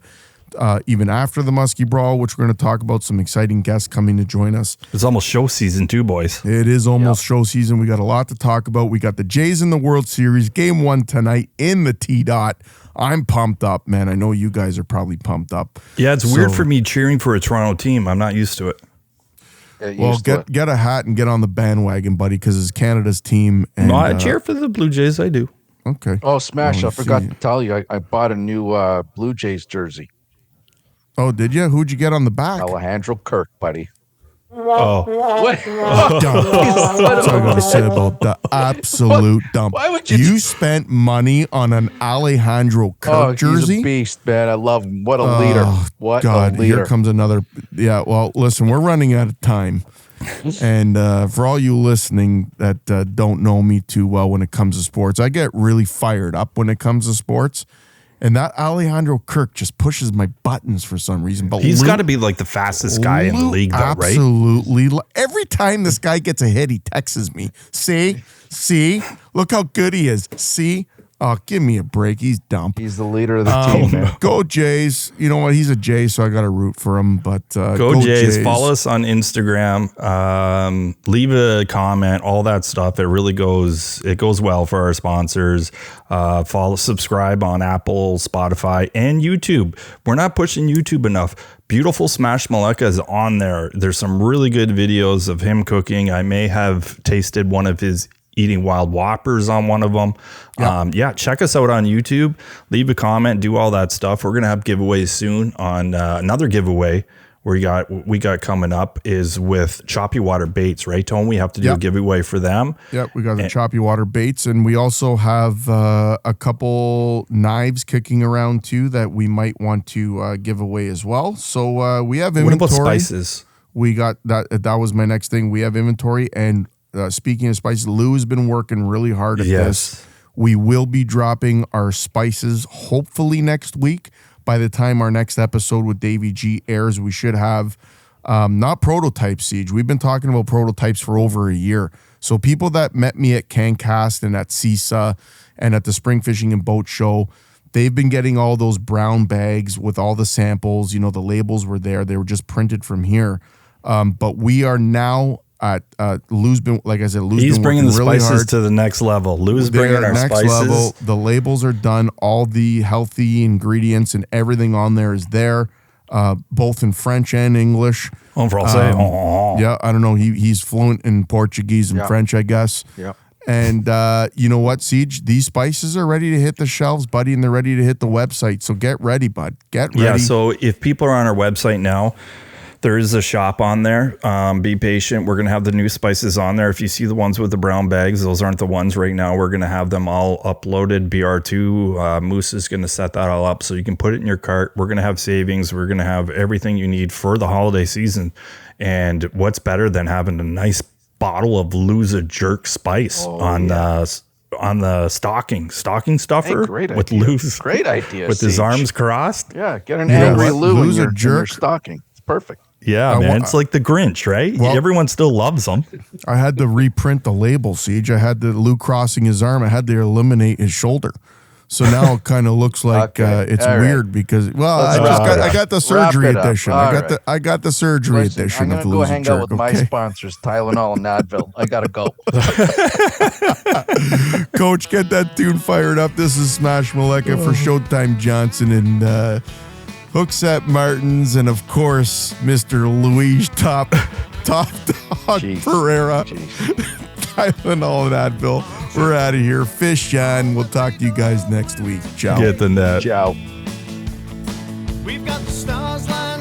Even after the Muskie Brawl, which we're going to talk about, some exciting guests coming to join us. It's almost show season too, boys. It is almost show season. We got a lot to talk about. We got the Jays in the World Series, Game 1 tonight in the T-Dot. I'm pumped up, man. I know you guys are probably pumped up. Yeah, it's weird for me cheering for a Toronto team. I'm not used to it. Well, get a hat and get on the bandwagon, buddy, because it's Canada's team. And, no, I cheer for the Blue Jays. I do. Okay. Oh, Smash! I forgot to tell you, I bought a new Blue Jays jersey. Oh, did you? Who'd you get on the back? Alejandro Kirk, buddy. Oh. What? Dump. That's all I got to say about the absolute dump. Why would you? You spent money on an Alejandro Kirk jersey? He's a beast, man. I love him. What a leader. What God, a leader. Here comes another. Yeah, well, listen, we're running out of time. And for all you listening that don't know me too well when it comes to sports, I get really fired up when it comes to sports. And that Alejandro Kirk just pushes my buttons for some reason. But he's got to be like the fastest guy in the league, though, right? Absolutely. Every time this guy gets a hit, he texts me. See, look how good he is. See, oh, give me a break. He's dumb. He's the leader of the team, man. Go Jays. You know what? He's a Jay, so I got to root for him. But go Jays. Follow us on Instagram. Leave a comment. All that stuff. It really goes well for our sponsors. Subscribe on Apple, Spotify, and YouTube. We're not pushing YouTube enough. Beautiful Smash Maleka is on there. There's some really good videos of him cooking. I may have tasted one of his eating wild whoppers on one of them. Yep. Check us out on YouTube. Leave a comment. Do all that stuff. We're gonna have giveaways soon. On another giveaway we got coming up is with Choppy Water Baits, right, Tone? We have to do a giveaway for them. Yep, we got the Choppy Water Baits, and we also have a couple knives kicking around too that we might want to give away as well. So we have inventory. What about spices? We got that. That was my next thing. We have inventory, and speaking of spices, Lou has been working really hard at this. We will be dropping our spices hopefully next week. By the time our next episode with Davey G airs, we should have not prototype Siege. We've been talking about prototypes for over a year. So people that met me at CanCast and at CISA and at the Spring Fishing and Boat Show, they've been getting all those brown bags with all the samples. You know, the labels were there. They were just printed from here. But we are now at Lou's been, like I said, he's bringing the really spices hard to the next level. Lou's bringing our next spices. Level. The labels are done. All the healthy ingredients and everything on there is there, both in French and English. En français. Yeah, I don't know. He's fluent in Portuguese and French, I guess. Yeah. And you know what, Siege? These spices are ready to hit the shelves, buddy, and they're ready to hit the website. So get ready, bud. Get ready. Yeah, so if people are on our website now, there is a shop on there. Be patient. We're going to have the new spices on there. If you see the ones with the brown bags, those aren't the ones right now. We're going to have them all uploaded. BR2, Moose is going to set that all up so you can put it in your cart. We're going to have savings. We're going to have everything you need for the holiday season. And what's better than having a nice bottle of Lose a Jerk spice on the stocking stuffer with Lose. Great idea. With his arms crossed. Yeah, get an angry Lou in your stocking. It's perfect. Yeah, man. It's like the Grinch, right? Well- Everyone still loves him. I had to reprint the label, Siege. I had to Lou crossing his arm. I had to eliminate his shoulder. So now it kind of looks like it's all weird because I got the surgery edition. I got the surgery edition. I'm gonna go hang out with my sponsors, Tylenol and Advil. I gotta go. Coach, get that tune fired up. This is Smash Maleka for Showtime Johnson and Hookset Martins, and of course Mr. Luis Top Dog Pereira. Tylenol and Advil. We're out of here. Fish on. We'll talk to you guys next week. Ciao. Get the net. Ciao. We've got the stars lined